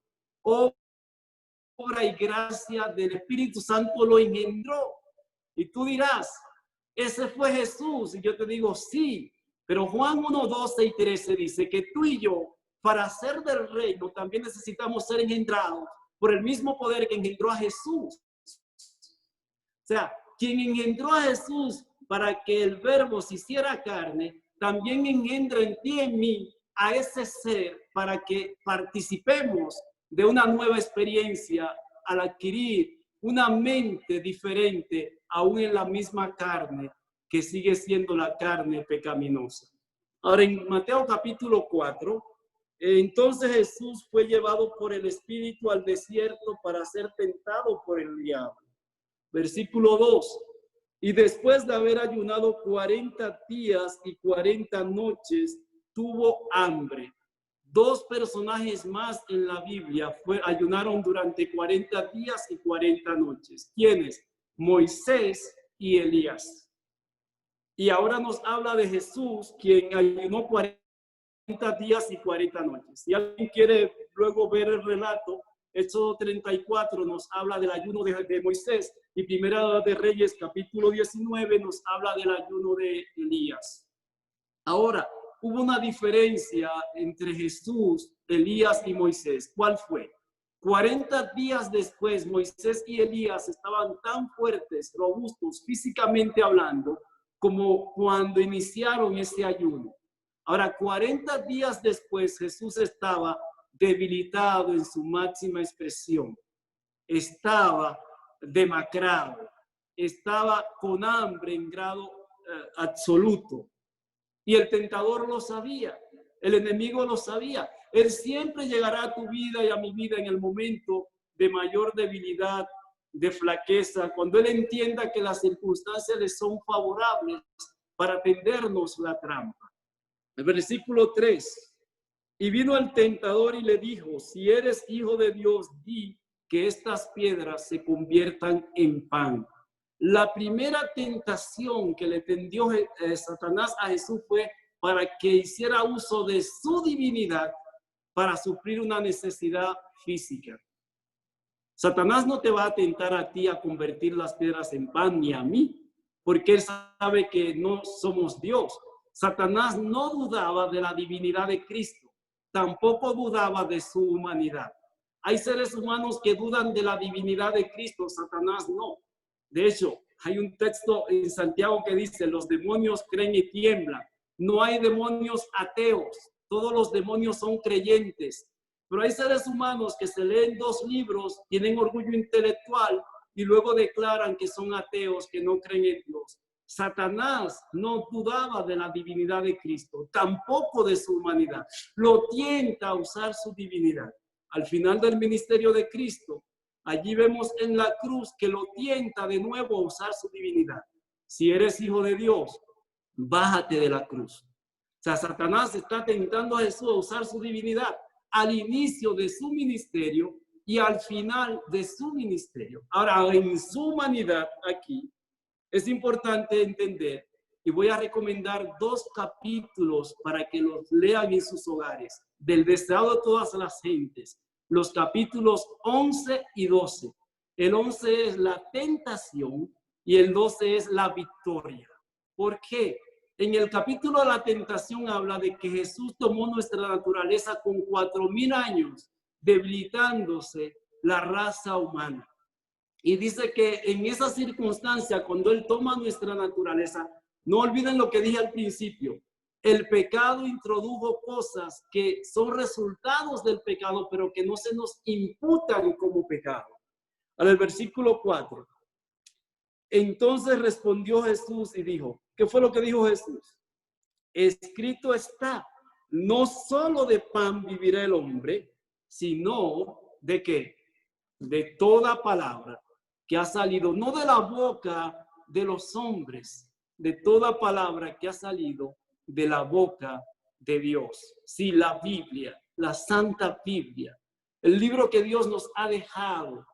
S1: Obra y gracia del Espíritu Santo lo engendró. Y tú dirás, ese fue Jesús. Y yo te digo, sí. Pero Juan 1:12 y 13 dice que tú y yo, para ser del reino, también necesitamos ser engendrados por el mismo poder que engendró a Jesús. O sea, quien engendró a Jesús para que el verbo se hiciera carne, también engendra en ti y en mí a ese ser para que participemos de una nueva experiencia al adquirir una mente diferente, aún en la misma carne, que sigue siendo la carne pecaminosa. Ahora, en Mateo capítulo 4, entonces Jesús fue llevado por el Espíritu al desierto para ser tentado por el diablo. Versículo 2. Y después de haber ayunado 40 días y 40 noches, tuvo hambre. Dos personajes más en la Biblia ayunaron durante 40 días y 40 noches. ¿Quiénes? Moisés y Elías. Y ahora nos habla de Jesús, quien ayunó 40 días y 40 noches. Si alguien quiere luego ver el relato, Éxodo 34 nos habla del ayuno de Moisés y Primera de Reyes capítulo 19 nos habla del ayuno de Elías. Ahora, hubo una diferencia entre Jesús, Elías y Moisés. ¿Cuál fue? 40 días después, Moisés y Elías estaban tan fuertes, robustos, físicamente hablando, como cuando iniciaron ese ayuno. Ahora, 40 días después, Jesús estaba debilitado en su máxima expresión. Estaba demacrado. Estaba con hambre en grado absoluto. Y el tentador lo sabía. El enemigo lo sabía. Él siempre llegará a tu vida y a mi vida en el momento de mayor debilidad, de flaqueza, cuando Él entienda que las circunstancias le son favorables para tendernos la trampa. El versículo 3. Y vino el tentador y le dijo, si eres hijo de Dios, di que estas piedras se conviertan en pan. La primera tentación que le tendió Satanás a Jesús fue para que hiciera uso de su divinidad para suplir una necesidad física. Satanás no te va a tentar a ti a convertir las piedras en pan ni a mí, porque él sabe que no somos Dios. Satanás no dudaba de la divinidad de Cristo, tampoco dudaba de su humanidad. Hay seres humanos que dudan de la divinidad de Cristo, Satanás no. De hecho, hay un texto en Santiago que dice, los demonios creen y tiemblan. No hay demonios ateos, todos los demonios son creyentes. Pero hay seres humanos que se leen 2 libros, tienen orgullo intelectual y luego declaran que son ateos, que no creen en Dios. Satanás no dudaba de la divinidad de Cristo, tampoco de su humanidad. Lo tienta a usar su divinidad. Al final del ministerio de Cristo, allí vemos en la cruz que lo tienta de nuevo a usar su divinidad. Si eres hijo de Dios, bájate de la cruz. O sea, Satanás está tentando a Jesús a usar su divinidad al inicio de su ministerio y al final de su ministerio. Ahora, en su humanidad aquí, es importante entender, y voy a recomendar 2 capítulos para que los lean en sus hogares, del deseado de todas las gentes, los capítulos 11 y 12. El 11 es la tentación y el 12 es la victoria. ¿Por qué? En el capítulo de la tentación habla de que Jesús tomó nuestra naturaleza con 4,000 años, debilitándose la raza humana. Y dice que en esa circunstancia, cuando Él toma nuestra naturaleza, no olviden lo que dije al principio, el pecado introdujo cosas que son resultados del pecado, pero que no se nos imputan como pecado. Al versículo 4. Entonces respondió Jesús y dijo, ¿qué fue lo que dijo Jesús? Escrito está, no solo de pan vivirá el hombre, sino ¿de qué? De toda palabra que ha salido, no de la boca de los hombres, de toda palabra que ha salido de la boca de Dios. Sí, la Biblia, la Santa Biblia, el libro que Dios nos ha dejado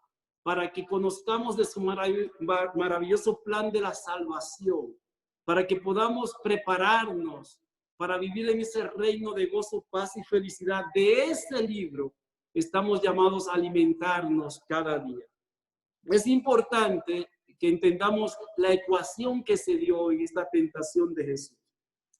S1: para que conozcamos de su maravilloso plan de la salvación, para que podamos prepararnos para vivir en ese reino de gozo, paz y felicidad. De ese libro estamos llamados a alimentarnos cada día. Es importante que entendamos la ecuación que se dio en esta tentación de Jesús.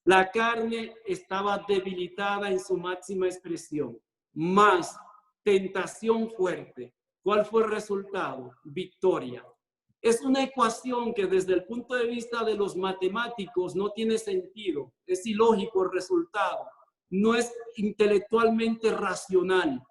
S1: La carne estaba debilitada en su máxima expresión, más tentación fuerte. ¿Cuál fue el resultado? Victoria. Es una ecuación que desde el punto de vista de los matemáticos no tiene sentido. Es ilógico el resultado. No es intelectualmente racional.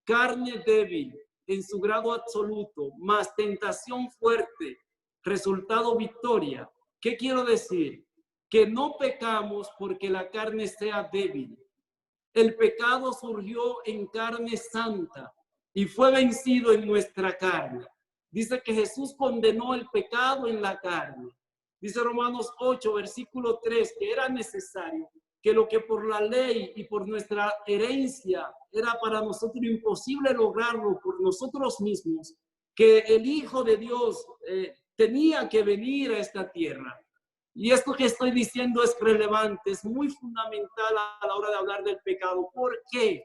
S1: Carne débil en su grado absoluto, más tentación fuerte, resultado victoria. ¿Qué quiero decir? Que no pecamos porque la carne sea débil. El pecado surgió en carne santa y fue vencido en nuestra carne. Dice que Jesús condenó el pecado en la carne. Dice Romanos 8, versículo 3, que era necesario que lo que por la ley y por nuestra herencia era para nosotros imposible lograrlo por nosotros mismos, que el Hijo de Dios tenía que venir a esta tierra. Y esto que estoy diciendo es relevante, es muy fundamental a la hora de hablar del pecado. ¿Por qué?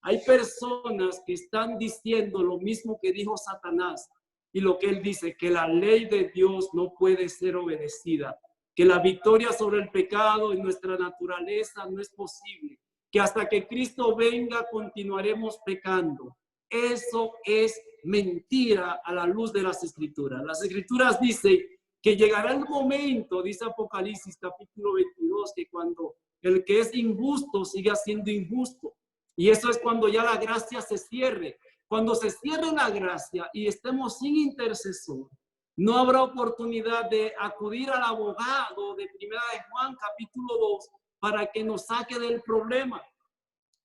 S1: Hay personas que están diciendo lo mismo que dijo Satanás y lo que él dice, que la ley de Dios no puede ser obedecida, que la victoria sobre el pecado en nuestra naturaleza no es posible, que hasta que Cristo venga continuaremos pecando. Eso es mentira a la luz de las Escrituras. Las Escrituras dicen que llegará el momento, dice Apocalipsis capítulo 22, que cuando el que es injusto siga siendo injusto. Y eso es cuando ya la gracia se cierre. Cuando se cierre la gracia y estemos sin intercesor, no habrá oportunidad de acudir al abogado de Primera de Juan capítulo 2 para que nos saque del problema.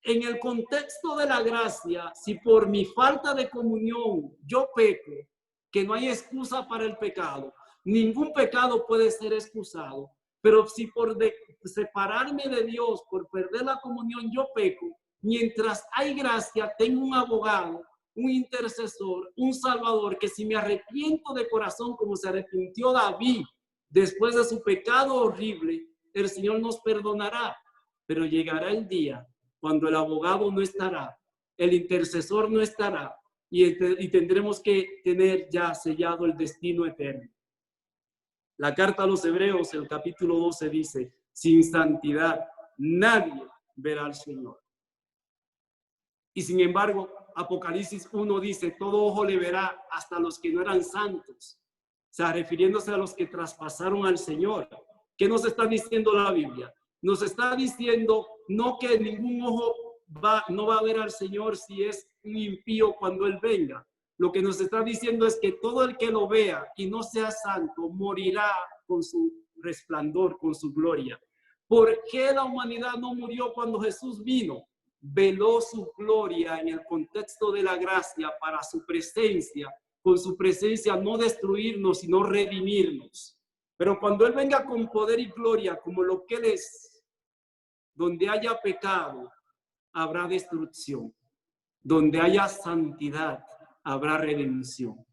S1: En el contexto de la gracia, si por mi falta de comunión yo peco, que no hay excusa para el pecado, ningún pecado puede ser excusado, pero si por separarme de Dios, por perder la comunión yo peco, mientras hay gracia, tengo un abogado, un intercesor, un salvador, que si me arrepiento de corazón como se arrepintió David después de su pecado horrible, el Señor nos perdonará. Pero llegará el día cuando el abogado no estará, el intercesor no estará, y tendremos que tener ya sellado el destino eterno. La carta a los Hebreos, el capítulo 12 dice, sin santidad nadie verá al Señor. Y sin embargo, Apocalipsis 1 dice, todo ojo le verá, hasta los que no eran santos. O sea, refiriéndose a los que traspasaron al Señor. ¿Qué nos está diciendo la Biblia? Nos está diciendo no que ningún ojo no va a ver al Señor si es un impío cuando Él venga. Lo que nos está diciendo es que todo el que lo vea y no sea santo morirá con su resplandor, con su gloria. ¿Por qué la humanidad no murió cuando Jesús vino? Veló su gloria en el contexto de la gracia para su presencia, con su presencia no destruirnos, sino redimirnos. Pero cuando Él venga con poder y gloria, como lo que Él es, donde haya pecado, habrá destrucción. Donde haya santidad, habrá redención.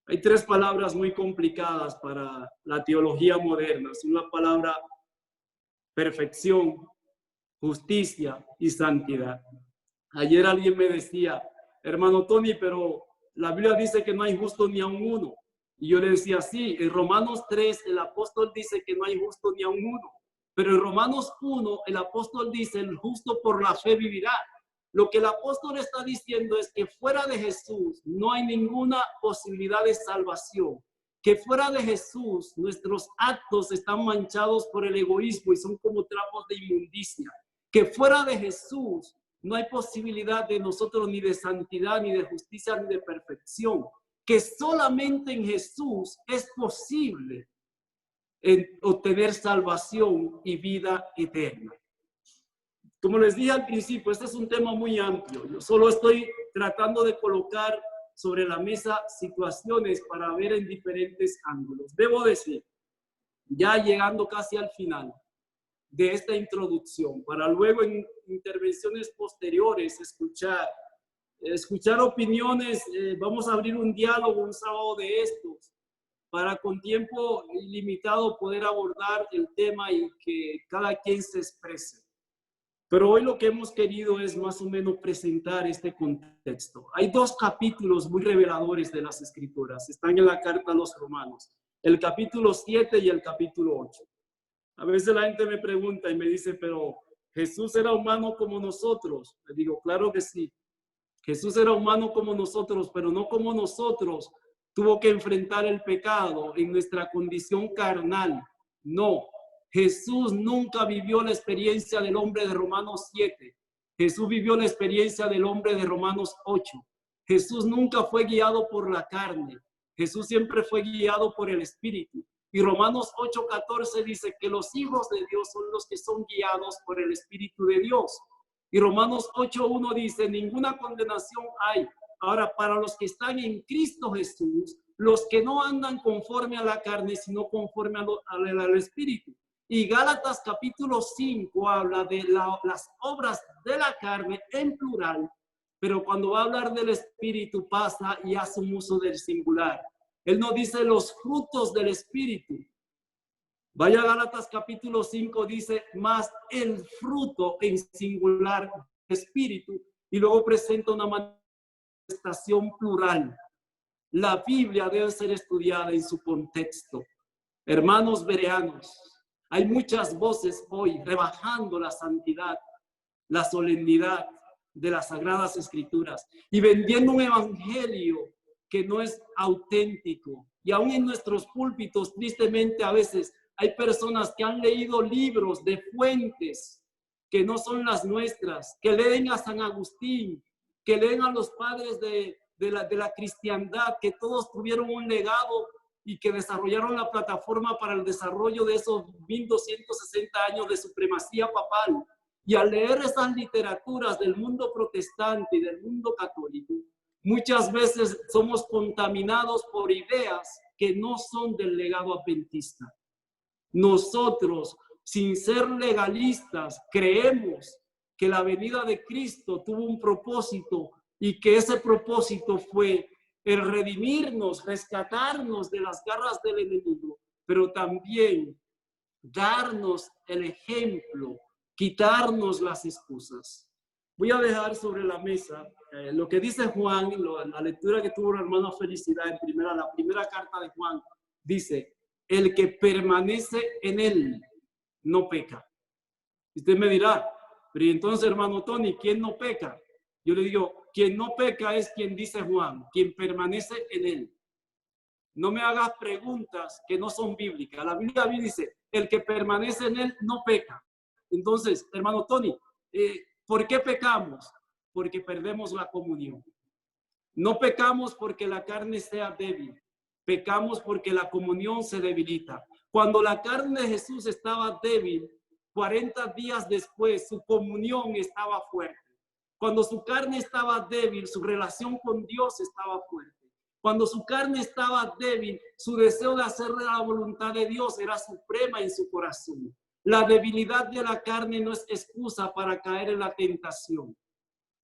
S1: Hay tres palabras muy complicadas para la teología moderna. Son la palabra perfección, justicia y santidad. Ayer alguien me decía, hermano Tony, pero la Biblia dice que no hay justo ni a un uno. Y yo le decía, sí, en Romanos 3 el apóstol dice que no hay justo ni a un uno. Pero en Romanos 1 el apóstol dice, el justo por la fe vivirá. Lo que el apóstol está diciendo es que fuera de Jesús no hay ninguna posibilidad de salvación. Que fuera de Jesús nuestros actos están manchados por el egoísmo y son como trapos de inmundicia. Que fuera de Jesús no hay posibilidad de nosotros ni de santidad, ni de justicia, ni de perfección. Que solamente en Jesús es posible obtener salvación y vida eterna. Como les dije al principio, este es un tema muy amplio. Yo solo estoy tratando de colocar sobre la mesa situaciones para ver en diferentes ángulos. Debo decir, ya llegando casi al final de esta introducción, para luego en intervenciones posteriores escuchar opiniones, vamos a abrir un diálogo un sábado de estos, para con tiempo limitado poder abordar el tema y que cada quien se exprese. Pero hoy lo que hemos querido es más o menos presentar este contexto. Hay dos capítulos muy reveladores de las Escrituras. Están en la carta a los Romanos. El capítulo 7 y el capítulo 8. A veces la gente me pregunta y me dice, pero ¿Jesús era humano como nosotros? Le digo, claro que sí. Jesús era humano como nosotros, pero no como nosotros. Tuvo que enfrentar el pecado en nuestra condición carnal. No. Jesús nunca vivió la experiencia del hombre de Romanos 7. Jesús vivió la experiencia del hombre de Romanos 8. Jesús nunca fue guiado por la carne. Jesús siempre fue guiado por el Espíritu. Y Romanos 8:14 dice que los hijos de Dios son los que son guiados por el Espíritu de Dios. Y Romanos 8:1 dice, ninguna condenación hay. Ahora, para los que están en Cristo Jesús, los que no andan conforme a la carne, sino conforme al Espíritu. Y Gálatas capítulo 5 habla de las obras de la carne en plural, pero cuando va a hablar del Espíritu pasa y hace un uso del singular. Él no dice los frutos del Espíritu. Vaya a Gálatas capítulo 5, dice más el fruto en singular Espíritu, y luego presenta una manifestación plural. La Biblia debe ser estudiada en su contexto. Hermanos bereanos, hay muchas voces hoy rebajando la santidad, la solemnidad de las Sagradas Escrituras y vendiendo un evangelio que no es auténtico. Y aún en nuestros púlpitos, tristemente, a veces hay personas que han leído libros de fuentes que no son las nuestras, que leen a San Agustín, que leen a los padres de la cristiandad, que todos tuvieron un legado y que desarrollaron la plataforma para el desarrollo de esos 1260 años de supremacía papal. Y al leer esas literaturas del mundo protestante y del mundo católico, muchas veces somos contaminados por ideas que no son del legado adventista. Nosotros, sin ser legalistas, creemos que la venida de Cristo tuvo un propósito y que ese propósito fue el redimirnos, rescatarnos de las garras del enemigo, pero también darnos el ejemplo, quitarnos las excusas. voy a dejar sobre la mesa lo que dice Juan, la lectura que tuvo la hermana Felicidad la primera carta de Juan, dice, el que permanece en él no peca. Usted me dirá, pero entonces, hermano Tony, ¿quién no peca? Yo le digo, quien no peca es quien dice Juan, quien permanece en él. No me hagas preguntas que no son bíblicas. La Biblia dice, el que permanece en él no peca. Entonces, hermano Tony, ¿por qué pecamos? Porque perdemos la comunión. No pecamos porque la carne sea débil. Pecamos porque la comunión se debilita. Cuando la carne de Jesús estaba débil, 40 días después, su comunión estaba fuerte. Cuando su carne estaba débil, su relación con Dios estaba fuerte. Cuando su carne estaba débil, su deseo de hacer la voluntad de Dios era suprema en su corazón. La debilidad de la carne no es excusa para caer en la tentación.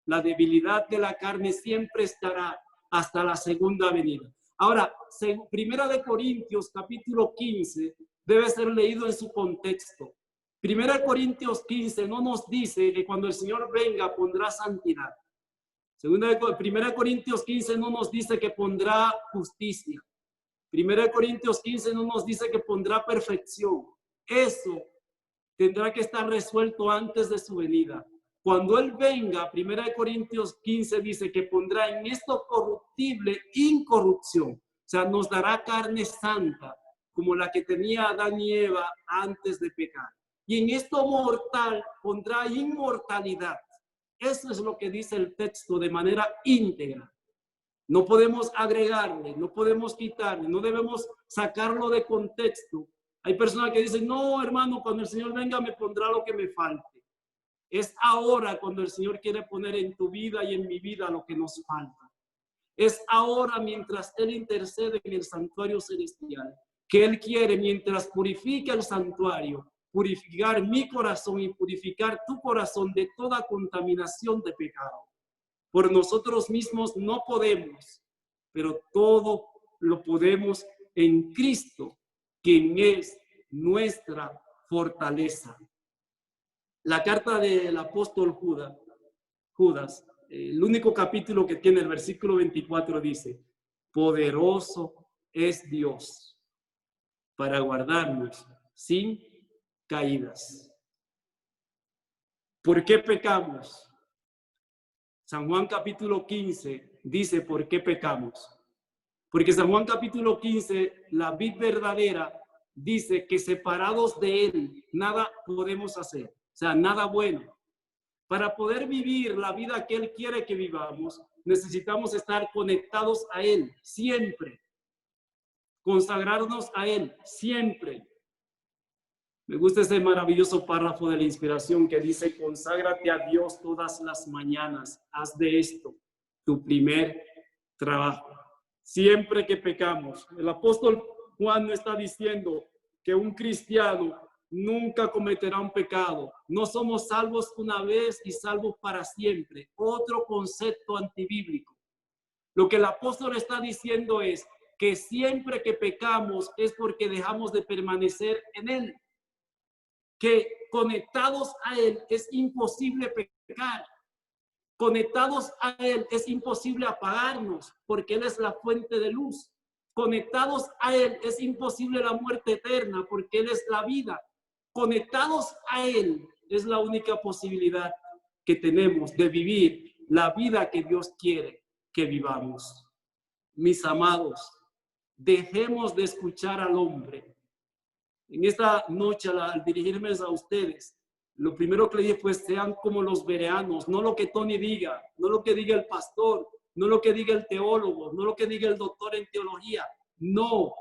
S1: La debilidad de la carne siempre estará hasta la segunda venida. Ahora, Primera de Corintios, capítulo 15, debe ser leído en su contexto. Primera de Corintios 15 no nos dice que cuando el Señor venga pondrá santidad. Primera de Corintios 15 no nos dice que pondrá justicia. Primera de Corintios 15 no nos dice que pondrá perfección. Eso tendrá que estar resuelto antes de su venida. Cuando Él venga, Primera de Corintios 15 dice que pondrá en esto corruptible incorrupción. O sea, nos dará carne santa, como la que tenía Adán y Eva antes de pecar. Y en esto mortal pondrá inmortalidad. Eso es lo que dice el texto de manera íntegra. No podemos agregarle, no podemos quitarle, no debemos sacarlo de contexto. Hay personas que dicen, no, hermano, cuando el Señor venga me pondrá lo que me falte. Es ahora cuando el Señor quiere poner en tu vida y en mi vida lo que nos falta. Es ahora mientras Él intercede en el santuario celestial, que Él quiere, mientras purifica el santuario, purificar mi corazón y purificar tu corazón de toda contaminación de pecado. Por nosotros mismos no podemos, pero todo lo podemos en Cristo, quien es nuestra fortaleza. La carta del apóstol Judas, el único capítulo que tiene el versículo 24 dice, poderoso es Dios para guardarnos sin caídas. ¿Por qué pecamos? San Juan capítulo 15 dice por qué pecamos. Porque San Juan capítulo 15, la vid verdadera, dice que separados de Él, nada podemos hacer. O sea, nada bueno. Para poder vivir la vida que Él quiere que vivamos, necesitamos estar conectados a Él siempre. Consagrarnos a Él siempre. Me gusta ese maravilloso párrafo de la inspiración que dice, conságrate a Dios todas las mañanas. Haz de esto tu primer trabajo. Siempre que pecamos. El apóstol Juan no está diciendo que un cristiano nunca cometerá un pecado. No somos salvos una vez y salvos para siempre. Otro concepto antibíblico. Lo que el apóstol está diciendo es que siempre que pecamos es porque dejamos de permanecer en Él. Que conectados a Él es imposible pecar. Conectados a Él es imposible apagarnos porque Él es la fuente de luz. Conectados a Él es imposible la muerte eterna porque Él es la vida. Conectados a Él es la única posibilidad que tenemos de vivir la vida que Dios quiere que vivamos. Mis amados, dejemos de escuchar al hombre. En esta noche, al dirigirme a ustedes, lo primero que le dije fue, sean como los bereanos, no lo que Tony diga, no lo que diga el pastor, no lo que diga el teólogo, no lo que diga el doctor en teología, no.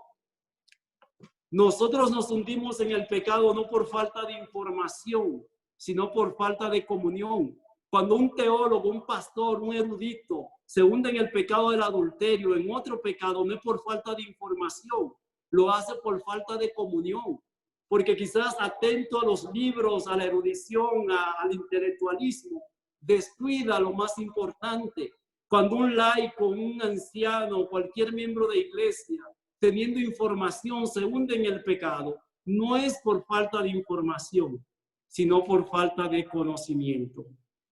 S1: Nosotros nos hundimos en el pecado no por falta de información, sino por falta de comunión. Cuando un teólogo, un pastor, un erudito se hunde en el pecado del adulterio, en otro pecado, no es por falta de información, lo hace por falta de comunión. Porque quizás atento a los libros, a la erudición, al intelectualismo, descuida lo más importante. Cuando un laico, un anciano, cualquier miembro de iglesia, teniendo información, se hunde en el pecado, no es por falta de información, sino por falta de conocimiento.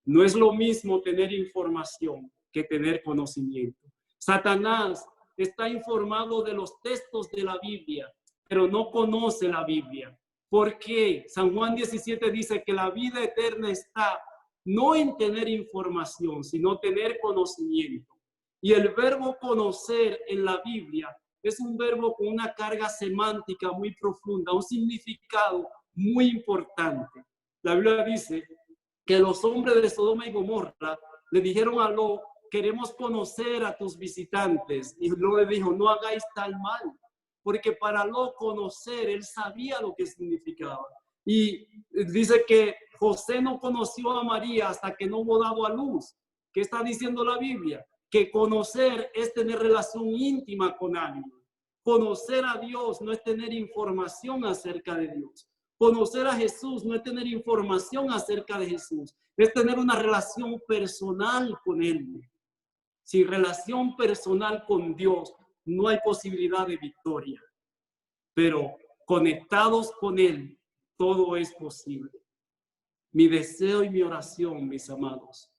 S1: No es lo mismo tener información que tener conocimiento. Satanás está informado de los textos de la Biblia, pero no conoce la Biblia. ¿Por qué? San Juan 17 dice que la vida eterna está no en tener información, sino tener conocimiento. Y el verbo conocer en la Biblia es un verbo con una carga semántica muy profunda, un significado muy importante. La Biblia dice que los hombres de Sodoma y Gomorra le dijeron a Lot: queremos conocer a tus visitantes. Y Lot le dijo: no hagáis tal mal, porque para Lot conocer, él sabía lo que significaba. Y dice que José no conoció a María hasta que no hubo dado a luz. ¿Qué está diciendo la Biblia? Que conocer es tener relación íntima con alguien. Conocer a Dios no es tener información acerca de Dios. Conocer a Jesús no es tener información acerca de Jesús, es tener una relación personal con Él. Sin relación personal con Dios, no hay posibilidad de victoria. Pero conectados con Él, todo es posible. Mi deseo y mi oración, mis amados,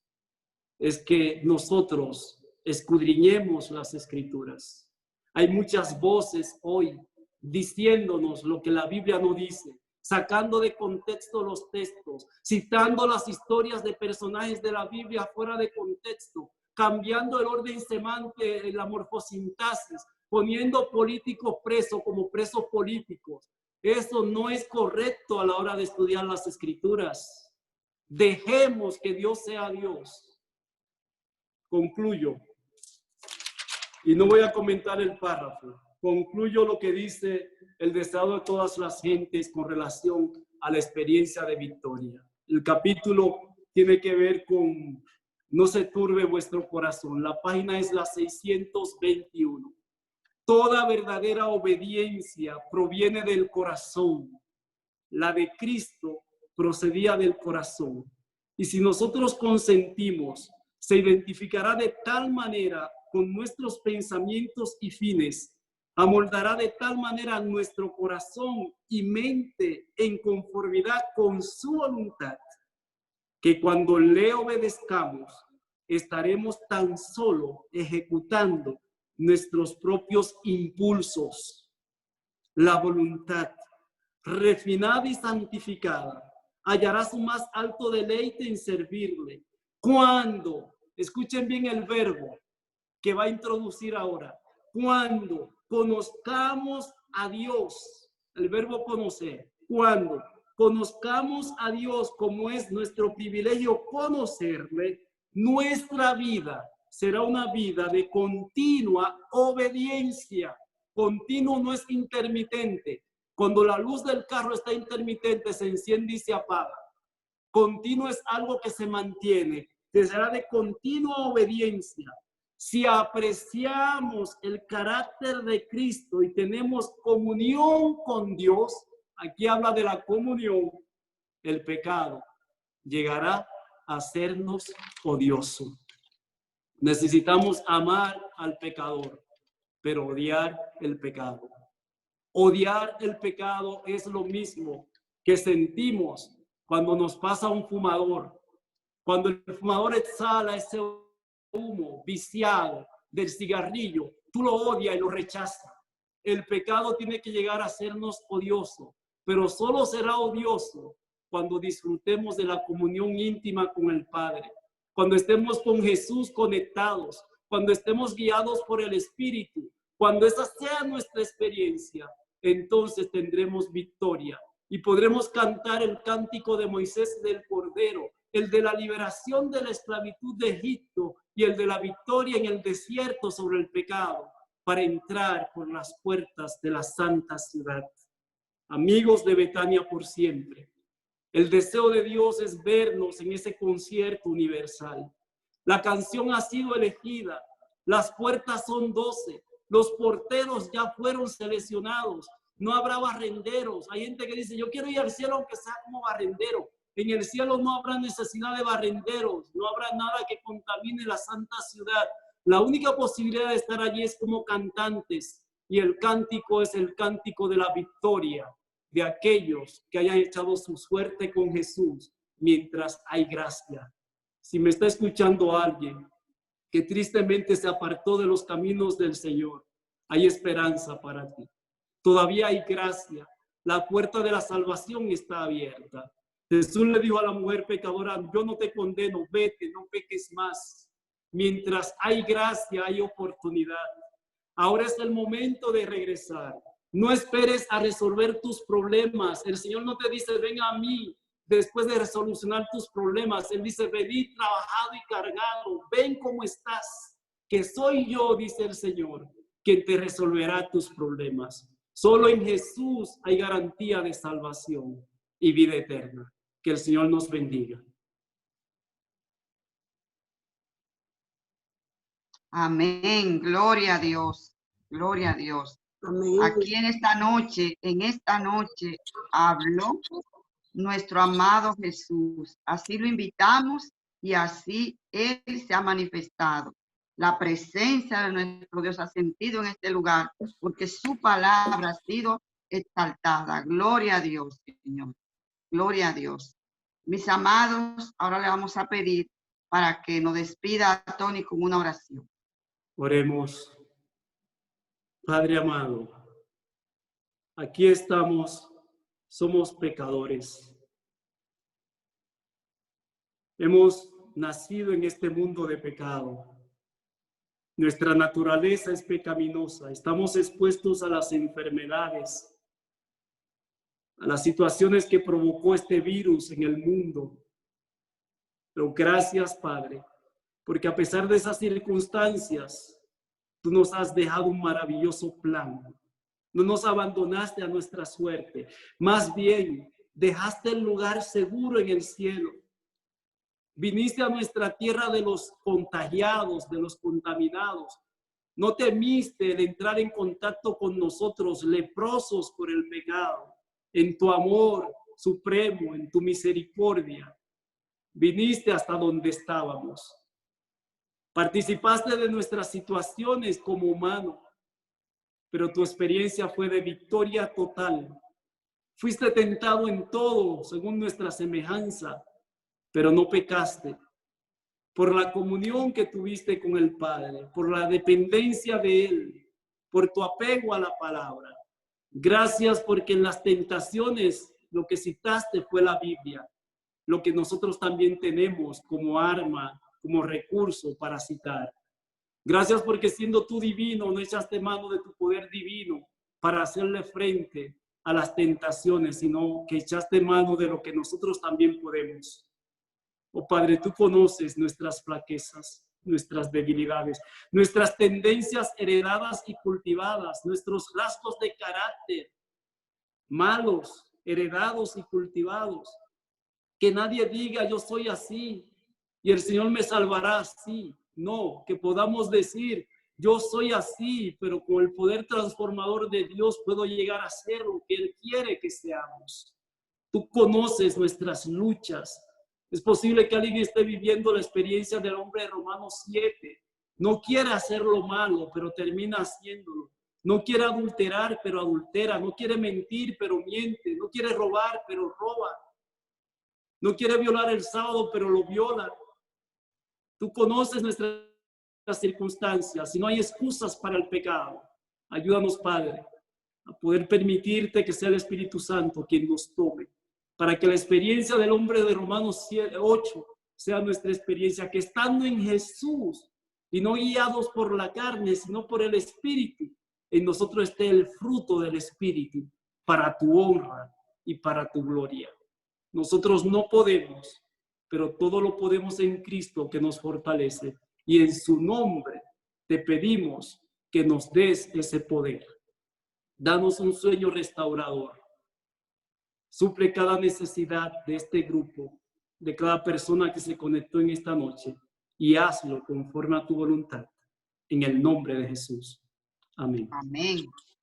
S1: es que nosotros escudriñemos las Escrituras. Hay muchas voces hoy diciéndonos lo que la Biblia no dice, sacando de contexto los textos, citando las historias de personajes de la Biblia fuera de contexto, cambiando el orden semántico, la morfosintaxis, poniendo políticos presos como presos políticos. Eso no es correcto a la hora de estudiar las Escrituras. Dejemos que Dios sea Dios. Concluyo, y no voy a comentar el párrafo. Concluyo lo que dice el deseo de todas las gentes con relación a la experiencia de victoria. El capítulo tiene que ver con no se turbe vuestro corazón. La página es la 621. Toda verdadera obediencia proviene del corazón. La de Cristo procedía del corazón. Y si nosotros consentimos, se identificará de tal manera con nuestros pensamientos y fines, amoldará de tal manera nuestro corazón y mente en conformidad con su voluntad, que cuando le obedezcamos, estaremos tan solo ejecutando nuestros propios impulsos. La voluntad, refinada y santificada, hallará su más alto deleite en servirle. Cuando, escuchen bien el verbo que va a introducir ahora, cuando conozcamos a Dios, el verbo conocer, cuando conozcamos a Dios como es nuestro privilegio conocerle, nuestra vida será una vida de continua obediencia. Continuo no es intermitente. Cuando la luz del carro está intermitente, se enciende y se apaga. Continuo es algo que se mantiene, que será de continua obediencia. Si apreciamos el carácter de Cristo y tenemos comunión con Dios, aquí habla de la comunión, el pecado llegará a hacernos odioso. Necesitamos amar al pecador, pero odiar el pecado. Odiar el pecado es lo mismo que sentimos cuando nos pasa un fumador. Cuando el fumador exhala ese humo viciado del cigarrillo, tú lo odias y lo rechazas. El pecado tiene que llegar a hacernos odioso, pero solo será odioso cuando disfrutemos de la comunión íntima con el Padre, cuando estemos con Jesús conectados, cuando estemos guiados por el Espíritu, cuando esa sea nuestra experiencia, entonces tendremos victoria y podremos cantar el cántico de Moisés y del Cordero, el de la liberación de la esclavitud de Egipto y el de la victoria en el desierto sobre el pecado, para entrar por las puertas de la santa ciudad. Amigos de Betania por siempre, el deseo de Dios es vernos en ese concierto universal. La canción ha sido elegida, las puertas son 12, los porteros ya fueron seleccionados, no habrá barrenderos. Hay gente que dice: yo quiero ir al cielo aunque sea como barrendero. En el cielo no habrá necesidad de barrenderos, no habrá nada que contamine la santa ciudad. La única posibilidad de estar allí es como cantantes, y el cántico es el cántico de la victoria de aquellos que hayan echado su suerte con Jesús mientras hay gracia. Si me está escuchando alguien que tristemente se apartó de los caminos del Señor, hay esperanza para ti. Todavía hay gracia. La puerta de la salvación está abierta. Jesús le dijo a la mujer pecadora, yo no te condeno, vete, no peques más. Mientras hay gracia, hay oportunidad. Ahora es el momento de regresar. No esperes a resolver tus problemas. El Señor no te dice, ven a mí después de resolucionar tus problemas. Él dice, venid trabajado y cargado. Ven cómo estás, que soy yo, dice el Señor, quien te resolverá tus problemas. Solo en Jesús hay garantía de salvación y vida eterna. Que el Señor nos bendiga.
S2: Amén. Gloria a Dios. Gloria a Dios.
S3: Amén.
S2: Aquí en esta noche habló nuestro amado Jesús. Así lo invitamos y así Él se ha manifestado. La presencia de nuestro Dios ha sentido en este lugar porque su palabra ha sido exaltada. Gloria a Dios, Señor. Gloria a Dios. Mis amados, ahora le vamos a pedir para que nos despida a Tony con una oración.
S1: Oremos. Padre amado, aquí estamos, somos pecadores. Hemos nacido en este mundo de pecado. Nuestra naturaleza es pecaminosa. Estamos expuestos a las enfermedades, a las situaciones que provocó este virus en el mundo. Pero gracias, Padre, porque a pesar de esas circunstancias, tú nos has dejado un maravilloso plan. No nos abandonaste a nuestra suerte. Más bien, dejaste el lugar seguro en el cielo. Viniste a nuestra tierra de los contagiados, de los contaminados. No temiste el entrar en contacto con nosotros, leprosos por el pecado. En tu amor supremo, en tu misericordia, viniste hasta donde estábamos. Participaste de nuestras situaciones como humano, pero tu experiencia fue de victoria total. Fuiste tentado en todo según nuestra semejanza, pero no pecaste. Por la comunión que tuviste con el Padre, por la dependencia de Él, por tu apego a la palabra. Gracias porque en las tentaciones lo que citaste fue la Biblia, lo que nosotros también tenemos como arma, como recurso para citar. Gracias porque siendo tú divino, no echaste mano de tu poder divino para hacerle frente a las tentaciones, sino que echaste mano de lo que nosotros también podemos. Oh Padre, tú conoces nuestras flaquezas, nuestras debilidades, nuestras tendencias heredadas y cultivadas, nuestros rasgos de carácter malos, heredados y cultivados. Que nadie diga yo soy así y el Señor me salvará así. No, que podamos decir yo soy así, pero con el poder transformador de Dios puedo llegar a ser lo que Él quiere que seamos. Tú conoces nuestras luchas. Es posible que alguien esté viviendo la experiencia del hombre de Romanos 7. No quiere hacer lo malo, pero termina haciéndolo. No quiere adulterar, pero adultera. No quiere mentir, pero miente. No quiere robar, pero roba. No quiere violar el sábado, pero lo viola. Tú conoces nuestras circunstancias y no hay excusas para el pecado. Ayúdanos, Padre, a poder permitirte que sea el Espíritu Santo quien nos tome, para que la experiencia del hombre de Romanos 8 sea nuestra experiencia, que estando en Jesús y no guiados por la carne, sino por el Espíritu, en nosotros esté el fruto del Espíritu para tu honra y para tu gloria. Nosotros no podemos, pero todo lo podemos en Cristo que nos fortalece. Y en su nombre te pedimos que nos des ese poder. Danos un sueño restaurador. Suple cada necesidad de este grupo, de cada persona que se conectó en esta noche, y hazlo conforme a tu voluntad. En el nombre de Jesús. Amén.
S2: Amén.